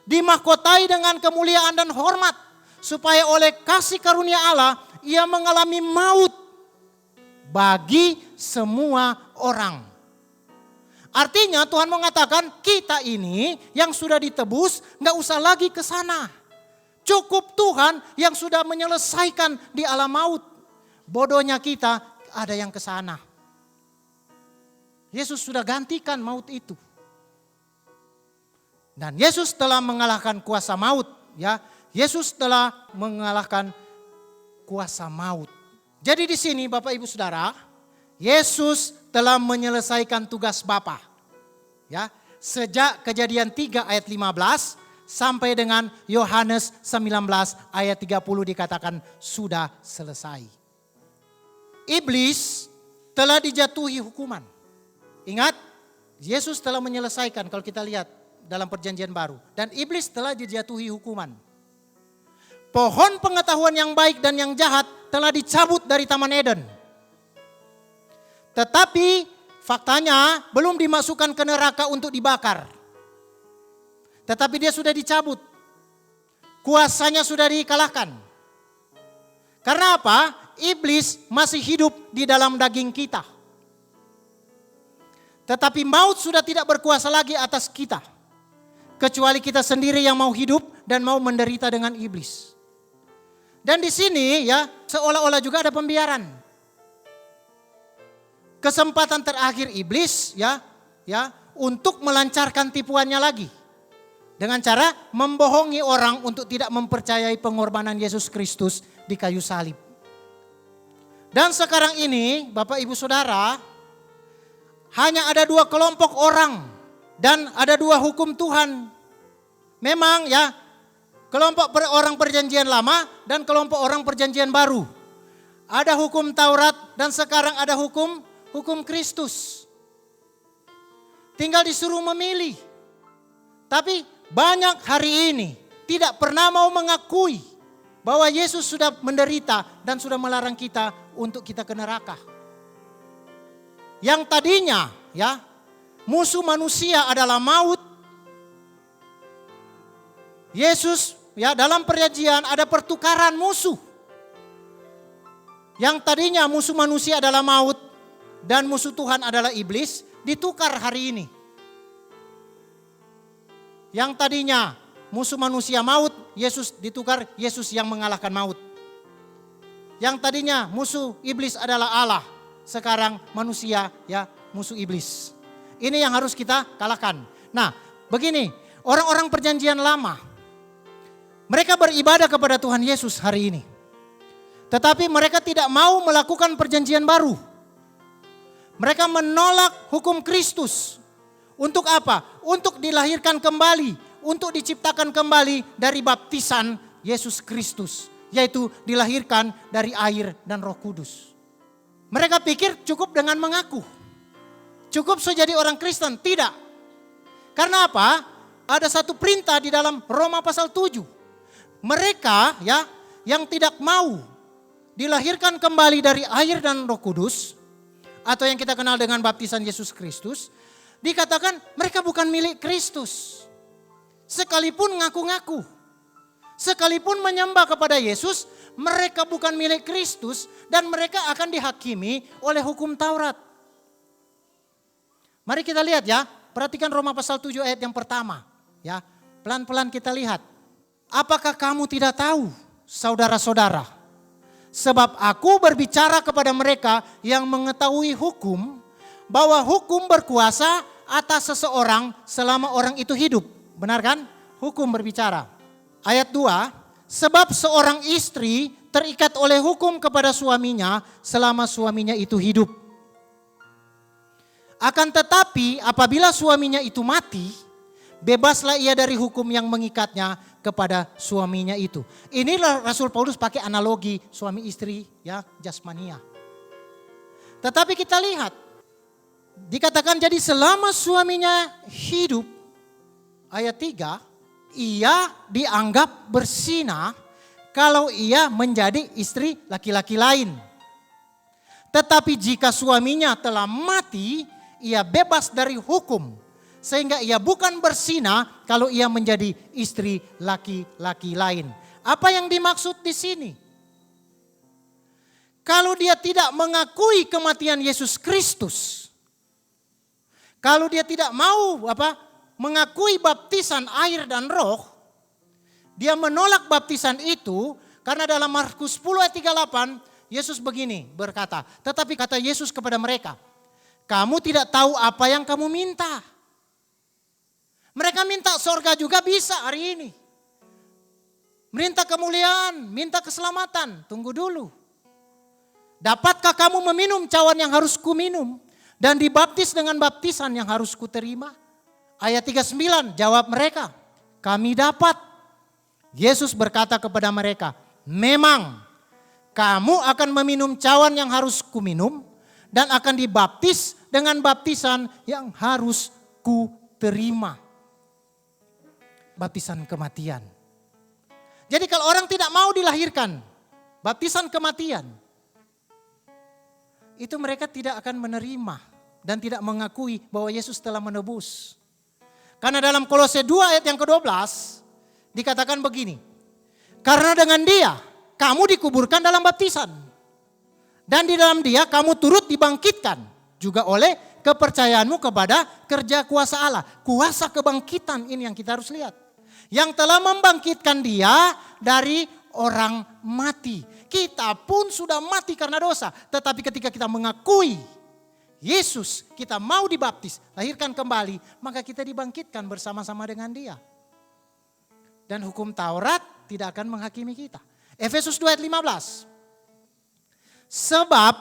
Dimahkotai dengan kemuliaan dan hormat. Supaya oleh kasih karunia Allah ia mengalami maut. Bagi semua orang. Artinya Tuhan mengatakan kita ini yang sudah ditebus gak usah lagi ke sana. Cukup Tuhan yang sudah menyelesaikan di alam maut. Bodohnya kita ada yang ke sana. Yesus sudah gantikan maut itu. Dan Yesus telah mengalahkan kuasa maut. Yesus telah mengalahkan kuasa maut. Jadi di sini Bapak Ibu Saudara, Yesus telah menyelesaikan tugas Bapa. Sejak Kejadian 3 ayat 15 sampai dengan Yohanes 19 ayat 30 dikatakan sudah selesai. Iblis telah dijatuhi hukuman. Ingat, Yesus telah menyelesaikan kalau kita lihat dalam perjanjian baru. Dan iblis telah dijatuhi hukuman. Pohon pengetahuan yang baik dan yang jahat telah dicabut dari Taman Eden. Tetapi faktanya belum dimasukkan ke neraka untuk dibakar. Tetapi dia sudah dicabut. Kuasanya sudah dikalahkan. Karena apa? Iblis masih hidup di dalam daging kita. Tetapi maut sudah tidak berkuasa lagi atas kita. Kecuali kita sendiri yang mau hidup dan mau menderita dengan iblis. Dan di sini ya seolah-olah juga ada pembiaran. Kesempatan terakhir iblis ya untuk melancarkan tipuannya lagi. Dengan cara membohongi orang untuk tidak mempercayai pengorbanan Yesus Kristus di kayu salib. Dan sekarang ini Bapak Ibu Saudara, hanya ada dua kelompok orang dan ada dua hukum Tuhan. Memang ya, kelompok orang perjanjian lama dan kelompok orang perjanjian baru. Ada hukum Taurat dan sekarang ada hukum Kristus. Tinggal disuruh memilih. Tapi banyak hari ini tidak pernah mau mengakui bahwa Yesus sudah menderita dan sudah melarang kita untuk kita ke neraka. Yang tadinya ya musuh manusia adalah maut. Yesus ya dalam perjanjian ada pertukaran musuh. Yang tadinya musuh manusia adalah maut dan musuh Tuhan adalah iblis, ditukar hari ini. Yang tadinya musuh manusia maut, Yesus ditukar Yesus yang mengalahkan maut. Yang tadinya musuh iblis adalah Allah, sekarang manusia ya musuh iblis. Ini yang harus kita kalahkan. Nah, begini, orang-orang perjanjian lama, mereka beribadah kepada Tuhan Yesus hari ini. Tetapi mereka tidak mau melakukan perjanjian baru. Mereka menolak hukum Kristus. Untuk apa? Untuk dilahirkan kembali, untuk diciptakan kembali dari baptisan Yesus Kristus. Yaitu dilahirkan dari air dan Roh Kudus. Mereka pikir cukup dengan mengaku. Cukup jadi orang Kristen. Tidak. Karena apa? Ada satu perintah di dalam Roma pasal 7. Mereka ya yang tidak mau dilahirkan kembali dari air dan Roh Kudus. Atau yang kita kenal dengan baptisan Yesus Kristus. Dikatakan mereka bukan milik Kristus. Sekalipun ngaku-ngaku. Sekalipun menyembah kepada Yesus, mereka bukan milik Kristus dan mereka akan dihakimi oleh hukum Taurat. Mari kita lihat ya, perhatikan Roma pasal 7 ayat yang pertama. Ya, pelan-pelan kita lihat. Apakah kamu tidak tahu, saudara-saudara? Sebab aku berbicara kepada mereka yang mengetahui hukum, bahwa hukum berkuasa atas seseorang selama orang itu hidup. Benar kan? Hukum berbicara. Ayat 2, sebab seorang istri terikat oleh hukum kepada suaminya selama suaminya itu hidup. Akan tetapi apabila suaminya itu mati, bebaslah ia dari hukum yang mengikatnya kepada suaminya itu. Inilah Rasul Paulus pakai analogi suami istri ya jasmania. Tetapi kita lihat, dikatakan jadi selama suaminya hidup, ayat 3, ia dianggap berzina kalau ia menjadi istri laki-laki lain. Tetapi jika suaminya telah mati, ia bebas dari hukum. Sehingga ia bukan berzina kalau ia menjadi istri laki-laki lain. Apa yang dimaksud di sini? Kalau dia tidak mengakui kematian Yesus Kristus, kalau dia tidak mau mengakui baptisan air dan roh, dia menolak baptisan itu karena dalam Markus 10 ayat 38 Yesus begini berkata, tetapi kata Yesus kepada mereka, kamu tidak tahu apa yang kamu minta. Mereka minta sorga juga bisa hari ini. Minta kemuliaan, minta keselamatan, tunggu dulu. Dapatkah kamu meminum cawan yang harus kuminum dan dibaptis dengan baptisan yang harus kuterima? Ayat 39 jawab mereka, kami dapat. Yesus berkata kepada mereka, memang kamu akan meminum cawan yang harus kuminum dan akan dibaptis dengan baptisan yang harus ku terima. Baptisan kematian. Jadi kalau orang tidak mau dilahirkan, baptisan kematian, itu mereka tidak akan menerima dan tidak mengakui bahwa Yesus telah menebus. Karena dalam Kolose 2 ayat yang ke-12 dikatakan begini, karena dengan Dia kamu dikuburkan dalam baptisan, dan di dalam Dia kamu turut dibangkitkan juga oleh kepercayaanmu kepada kerja kuasa Allah. Kuasa kebangkitan ini yang kita harus lihat. Yang telah membangkitkan Dia dari orang mati. Kita pun sudah mati karena dosa. Tetapi ketika kita mengakui Yesus, kita mau dibaptis, lahirkan kembali, maka kita dibangkitkan bersama-sama dengan Dia. Dan hukum Taurat tidak akan menghakimi kita. Efesus 2 ayat 15. Sebab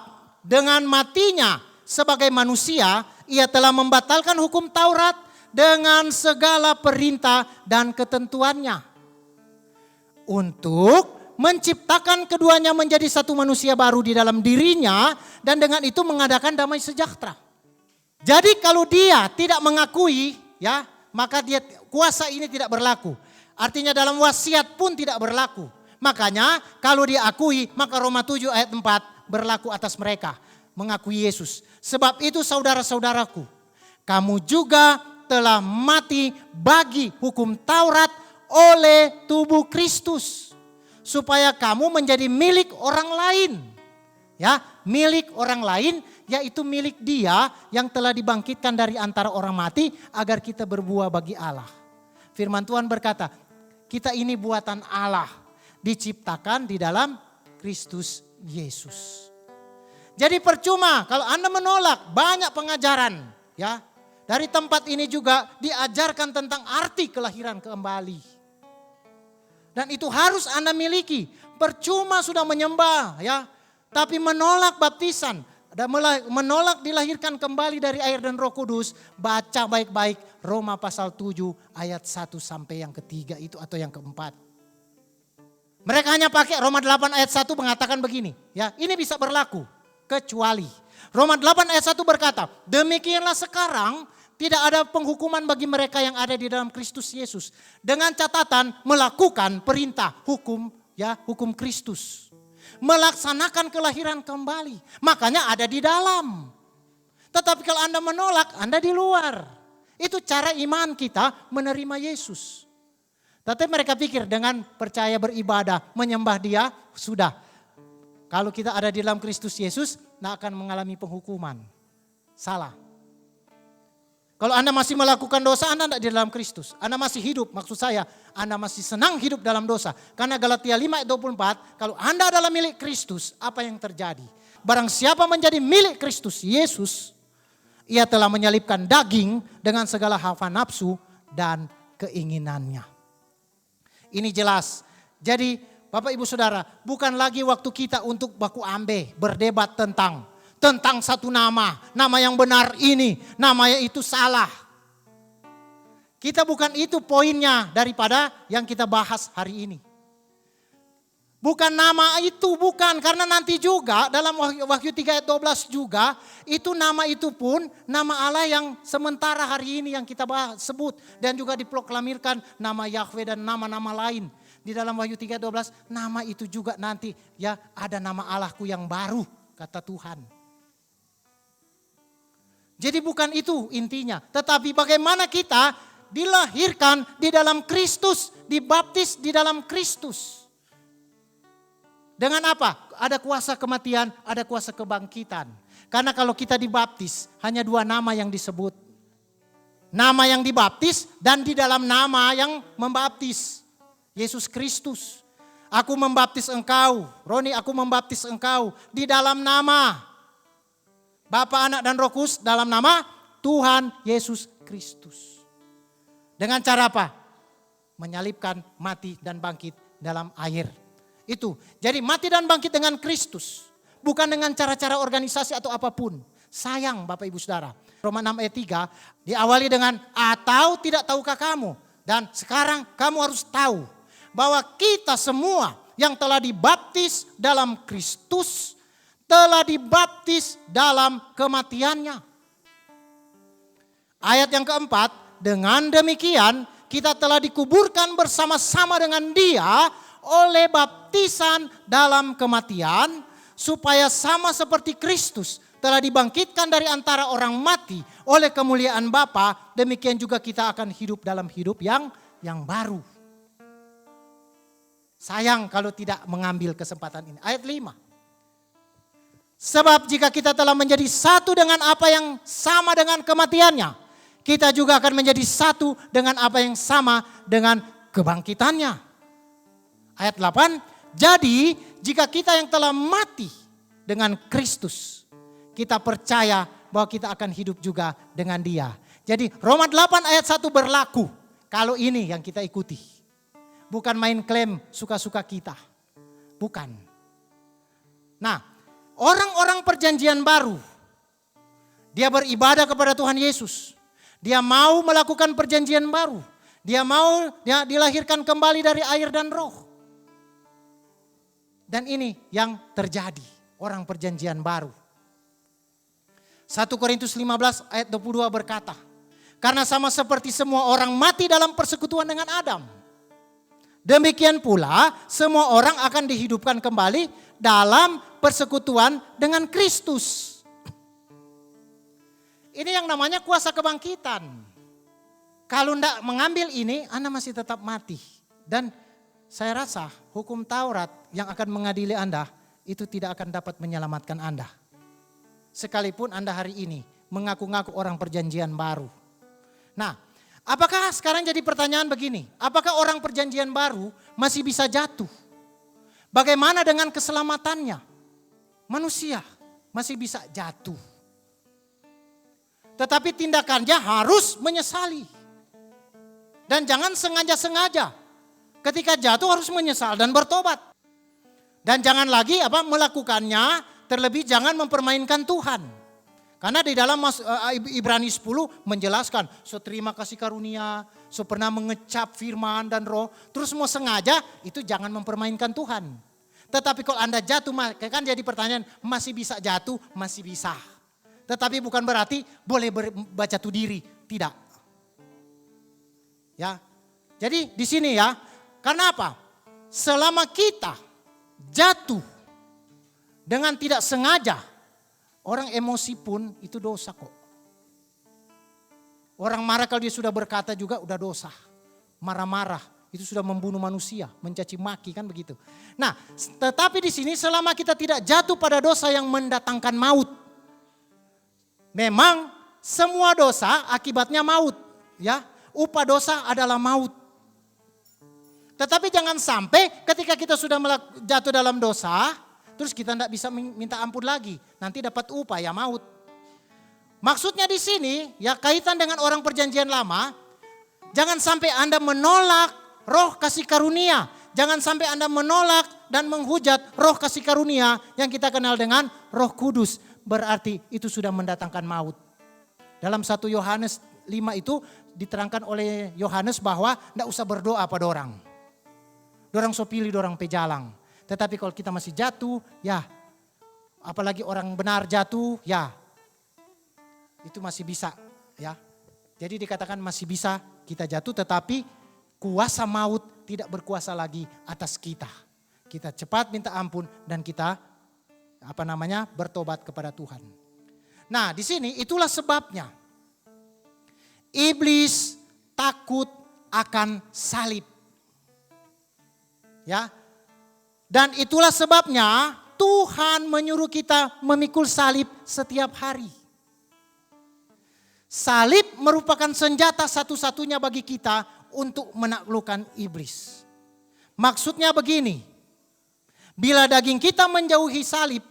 dengan matinya sebagai manusia, Ia telah membatalkan hukum Taurat dengan segala perintah dan ketentuannya. Untuk menciptakan keduanya menjadi satu manusia baru di dalam dirinya, dan dengan itu mengadakan damai sejahtera. Jadi kalau dia tidak mengakui, ya, maka dia kuasa ini tidak berlaku. Artinya dalam wasiat pun tidak berlaku. Makanya kalau dia akui, maka Roma 7 ayat 4 berlaku atas mereka. Mengakui Yesus. Sebab itu saudara-saudaraku, kamu juga telah mati bagi hukum Taurat oleh tubuh Kristus, supaya kamu menjadi milik orang lain. Ya, milik orang lain, yaitu milik Dia yang telah dibangkitkan dari antara orang mati agar kita berbuah bagi Allah. Firman Tuhan berkata, kita ini buatan Allah, diciptakan di dalam Kristus Yesus. Jadi percuma kalau Anda menolak banyak pengajaran, ya. Dari tempat ini juga diajarkan tentang arti kelahiran kembali. Dan itu harus Anda miliki. Percuma sudah menyembah, ya, tapi menolak baptisan dan menolak dilahirkan kembali dari air dan Roh Kudus. Baca baik-baik Roma pasal 7 ayat 1 sampai yang ketiga itu atau yang keempat. Mereka hanya pakai Roma 8 ayat 1 mengatakan begini, ya, ini bisa berlaku kecuali. Roma 8 ayat 1 berkata, demikianlah sekarang tidak ada penghukuman bagi mereka yang ada di dalam Kristus Yesus. Dengan catatan melakukan perintah hukum, ya, hukum Kristus. Melaksanakan kelahiran kembali. Makanya ada di dalam. Tetapi kalau Anda menolak, Anda di luar. Itu cara iman kita menerima Yesus. Tetapi mereka pikir dengan percaya beribadah, menyembah Dia, sudah. Kalau kita ada di dalam Kristus Yesus, tidak akan mengalami penghukuman. Salah. Kalau Anda masih melakukan dosa, Anda tidak di dalam Kristus. Anda masih hidup, maksud saya, Anda masih senang hidup dalam dosa. Karena Galatia 5 ayat 24, kalau Anda adalah milik Kristus, apa yang terjadi? Barang siapa menjadi milik Kristus Yesus, Ia telah menyalibkan daging dengan segala hawa nafsu dan keinginannya. Ini jelas. Jadi Bapak Ibu Saudara, bukan lagi waktu kita untuk baku ambe, berdebat tentang satu nama yang benar ini, nama yang itu salah. Kita bukan itu poinnya daripada yang kita bahas hari ini. Bukan nama itu, bukan. Karena nanti juga dalam Wahyu 3 ayat 12 juga, itu nama itu pun nama Allah yang sementara hari ini yang kita sebut. Dan juga diproklamirkan nama Yahweh dan nama-nama lain. Di dalam Wahyu 3 ayat 12, nama itu juga nanti, ya, ada nama Allahku yang baru, kata Tuhan. Jadi bukan itu intinya. Tetapi bagaimana kita dilahirkan di dalam Kristus, dibaptis di dalam Kristus. Dengan apa? Ada kuasa kematian, ada kuasa kebangkitan. Karena kalau kita dibaptis, hanya dua nama yang disebut. Nama yang dibaptis dan di dalam nama yang membaptis. Yesus Kristus. Aku membaptis engkau. Roni, aku membaptis engkau. Di dalam nama Bapa, Anak, dan Roh Kudus, dalam nama Tuhan Yesus Kristus. Dengan cara apa? Menyalibkan, mati, dan bangkit dalam air. Itu. Jadi mati dan bangkit dengan Kristus. Bukan dengan cara-cara organisasi atau apapun. Sayang Bapak Ibu Saudara. Roma 6 ayat 3 diawali dengan atau tidak tahukah kamu. Dan sekarang kamu harus tahu bahwa kita semua yang telah dibaptis dalam Kristus telah dibaptis dalam kematiannya. Ayat yang keempat, dengan demikian kita telah dikuburkan bersama-sama dengan Dia oleh baptisan dalam kematian, supaya sama seperti Kristus telah dibangkitkan dari antara orang mati oleh kemuliaan Bapa, demikian juga kita akan hidup dalam hidup yang baru. Sayang kalau tidak mengambil kesempatan ini. Ayat 5. Sebab jika kita telah menjadi satu dengan apa yang sama dengan kematiannya, kita juga akan menjadi satu dengan apa yang sama dengan kebangkitannya. Ayat 8, jadi jika kita yang telah mati dengan Kristus, kita percaya bahwa kita akan hidup juga dengan Dia. Jadi Roma 8 ayat 1 berlaku kalau ini yang kita ikuti. Bukan main klaim suka-suka kita. Bukan. Nah, orang-orang perjanjian baru, dia beribadah kepada Tuhan Yesus. Dia mau melakukan perjanjian baru. Dia mau dilahirkan kembali dari air dan roh. Dan ini yang terjadi. Orang perjanjian baru. 1 Korintus 15 ayat 22 berkata, karena sama seperti semua orang mati dalam persekutuan dengan Adam, demikian pula semua orang akan dihidupkan kembali dalam persekutuan dengan Kristus. Ini yang namanya kuasa kebangkitan. Kalau tidak mengambil ini, Anda masih tetap mati. Dan saya rasa hukum Taurat yang akan mengadili Anda, itu tidak akan dapat menyelamatkan Anda. Sekalipun Anda hari ini mengaku-ngaku orang perjanjian baru. Nah, apakah sekarang jadi pertanyaan begini, apakah orang perjanjian baru masih bisa jatuh? Bagaimana dengan keselamatannya? Manusia masih bisa jatuh. Tetapi tindakannya harus menyesali. Dan jangan sengaja-sengaja. Ketika jatuh harus menyesal dan bertobat. Dan jangan lagi melakukannya, terlebih jangan mempermainkan Tuhan. Karena di dalam Ibrani 10 menjelaskan, so terima kasih karunia, so pernah mengecap firman dan roh, terus mau sengaja, itu jangan mempermainkan Tuhan. Tetapi kalau Anda jatuh, kan jadi pertanyaan, masih bisa jatuh? Masih bisa. Tetapi bukan berarti boleh berjatuh diri, tidak. Ya. Jadi di sini ya, karena apa? Selama kita jatuh dengan tidak sengaja, orang emosi pun itu dosa kok. Orang marah kalau dia sudah berkata juga udah dosa. Marah-marah itu sudah membunuh manusia, mencaci maki kan begitu. Nah, tetapi di sini selama kita tidak jatuh pada dosa yang mendatangkan maut. Memang semua dosa akibatnya maut, ya. Upah dosa adalah maut. Tetapi jangan sampai ketika kita sudah jatuh dalam dosa, terus kita tidak bisa minta ampun lagi. Nanti dapat upah ya maut. Maksudnya di sini ya kaitan dengan orang perjanjian lama, jangan sampai Anda menolak roh kasih karunia. Jangan sampai Anda menolak dan menghujat roh kasih karunia yang kita kenal dengan Roh Kudus. Berarti itu sudah mendatangkan maut. Dalam 1 Yohanes 5 itu diterangkan oleh Yohanes bahwa tidak usah berdoa pada orang. Dorang so pilih, dorang pejalang. Tetapi kalau kita masih jatuh, ya apalagi orang benar jatuh, ya itu masih bisa. Ya, jadi dikatakan masih bisa kita jatuh, tetapi kuasa maut tidak berkuasa lagi atas kita. Kita cepat minta ampun dan kita bertobat kepada Tuhan. Nah, di sini itulah sebabnya iblis takut akan salib. Ya. Dan itulah sebabnya Tuhan menyuruh kita memikul salib setiap hari. Salib merupakan senjata satu-satunya bagi kita untuk menaklukkan iblis. Maksudnya begini, bila daging kita menjauhi salib,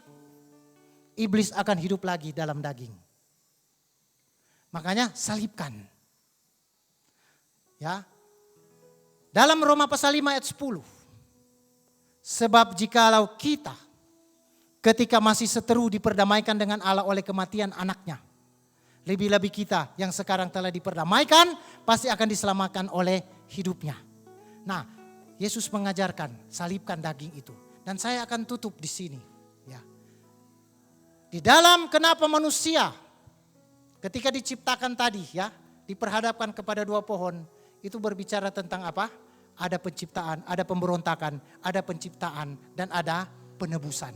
iblis akan hidup lagi dalam daging. Makanya salibkan. Ya. Dalam Roma pasal 5 ayat 10. Sebab jikalau kita ketika masih seteru diperdamaikan dengan Allah oleh kematian anaknya, lebih-lebih kita yang sekarang telah diperdamaikan pasti akan diselamatkan oleh hidupnya. Nah, Yesus mengajarkan salibkan daging itu. Dan saya akan tutup di sini. Ya. Di dalam kenapa manusia ketika diciptakan tadi ya, diperhadapkan kepada dua pohon, itu berbicara tentang apa? Ada penciptaan, ada pemberontakan, ada penciptaan, dan ada penebusan.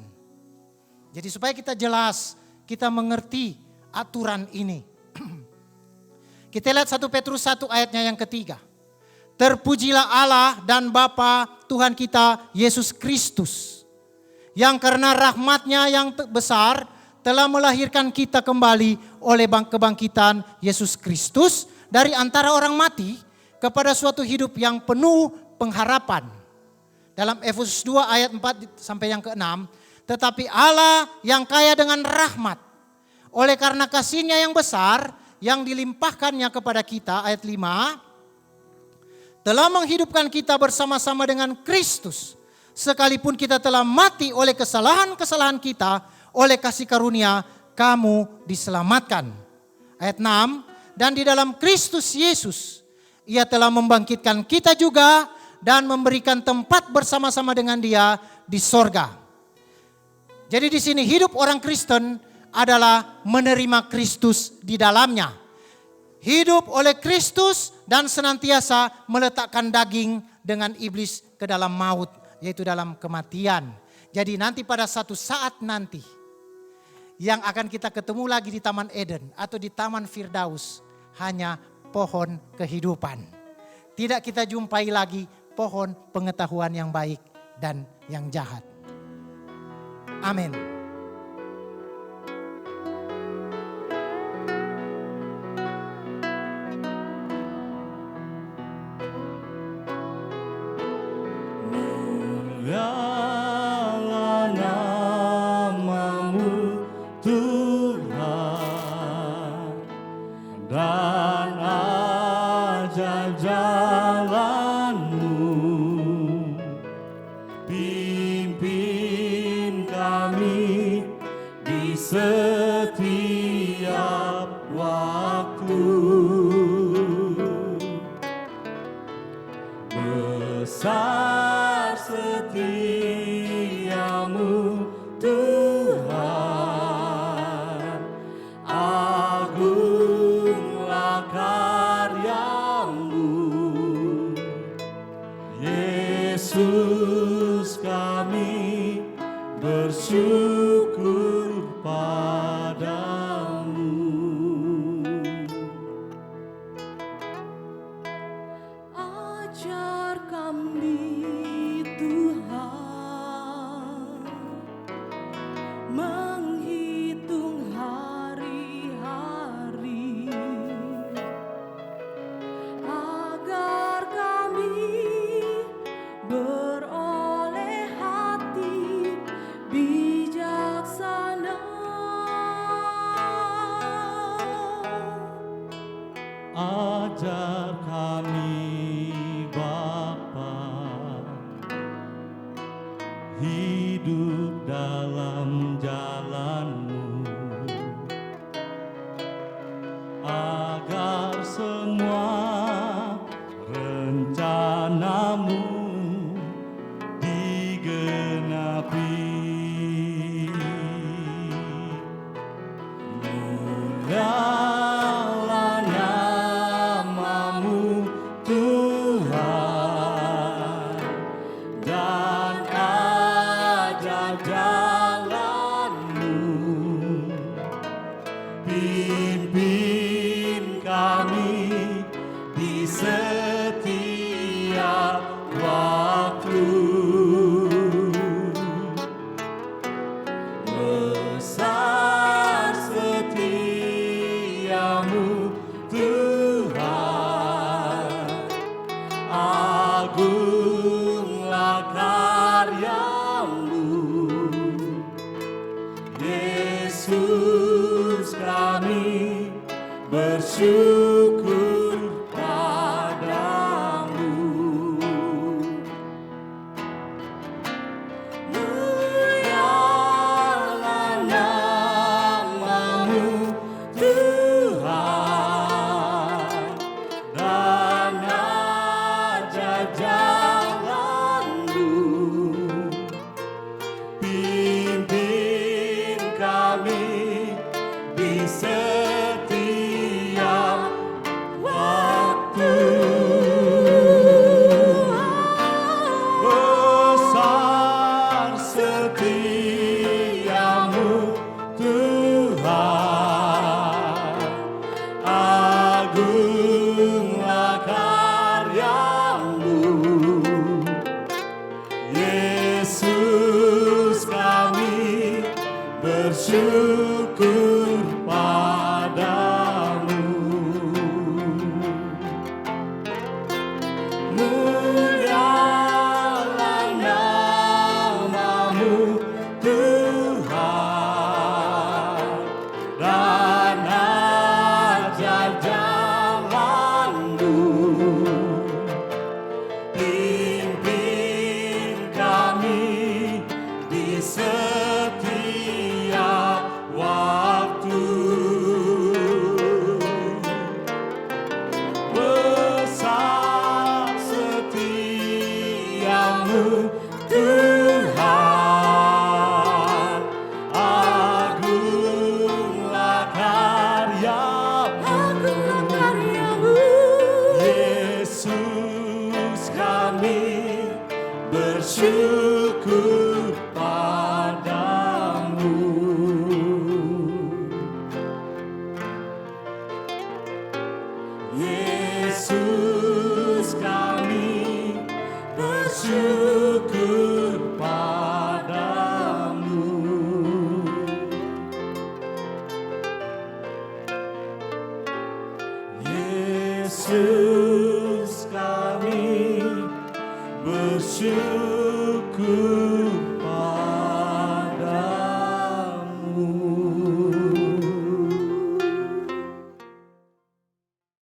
Jadi supaya kita jelas, kita mengerti aturan ini. Kita lihat 1 Petrus 1 ayatnya yang ketiga. Terpujilah Allah dan Bapa Tuhan kita Yesus Kristus, yang karena rahmat-Nya yang besar telah melahirkan kita kembali oleh kebangkitan Yesus Kristus dari antara orang mati kepada suatu hidup yang penuh pengharapan. Dalam Efesus 2 ayat 4 sampai yang ke-6, tetapi Allah yang kaya dengan rahmat, oleh karena kasih-Nya yang besar yang dilimpahkannya kepada kita, ayat 5, telah menghidupkan kita bersama-sama dengan Kristus, sekalipun kita telah mati oleh kesalahan-kesalahan kita, oleh kasih karunia kamu diselamatkan. Ayat 6, dan di dalam Kristus Yesus, Ia telah membangkitkan kita juga dan memberikan tempat bersama-sama dengan Dia di sorga. Jadi di sini hidup orang Kristen adalah menerima Kristus di dalamnya. Hidup oleh Kristus dan senantiasa meletakkan daging dengan iblis ke dalam maut, yaitu dalam kematian. Jadi nanti pada satu saat nanti yang akan kita ketemu lagi di Taman Eden atau di Taman Firdaus hanya pohon kehidupan. Tidak kita jumpai lagi pohon pengetahuan yang baik dan yang jahat. Amin. Mulialah nama-Mu Tuhan, dan ajaib jalan-Mu. Pimpin kami di setiap waktu. Besar setiamu Tuhan, agunglah karya-Mu. Yesus, kami bersyukur padamu. Ajar kami Tuhan menghitung hari-hari, agar kami beroleh hati bijaksana. Ajar kami Bapa, hidup dalam jalan-Mu, agar semua rencana-Mu digenapi. Mulialah nama-Mu Tuhan, dan ajaib jalan-Mu. Pimpin kami di setiap waktu. Besar setiamu Tuhan, agunglah karya-Mu. Yesus, kami bersyukur padamu. Mulialah nama-Mu Tuhan, dan ajaib jalan-Mu. Pimpin kami bersyukur padamu. Mulialah namamu Tuhan, dan ajar jalanmu. Pimpin kami di setiap waktu. Besar setiamu Tuhan, agunglah karyamu. Agunglah karyamu. Yesus, kami bersyukur padamu. Yesus, kami bersyukur padamu. Yesus, kami bersyukur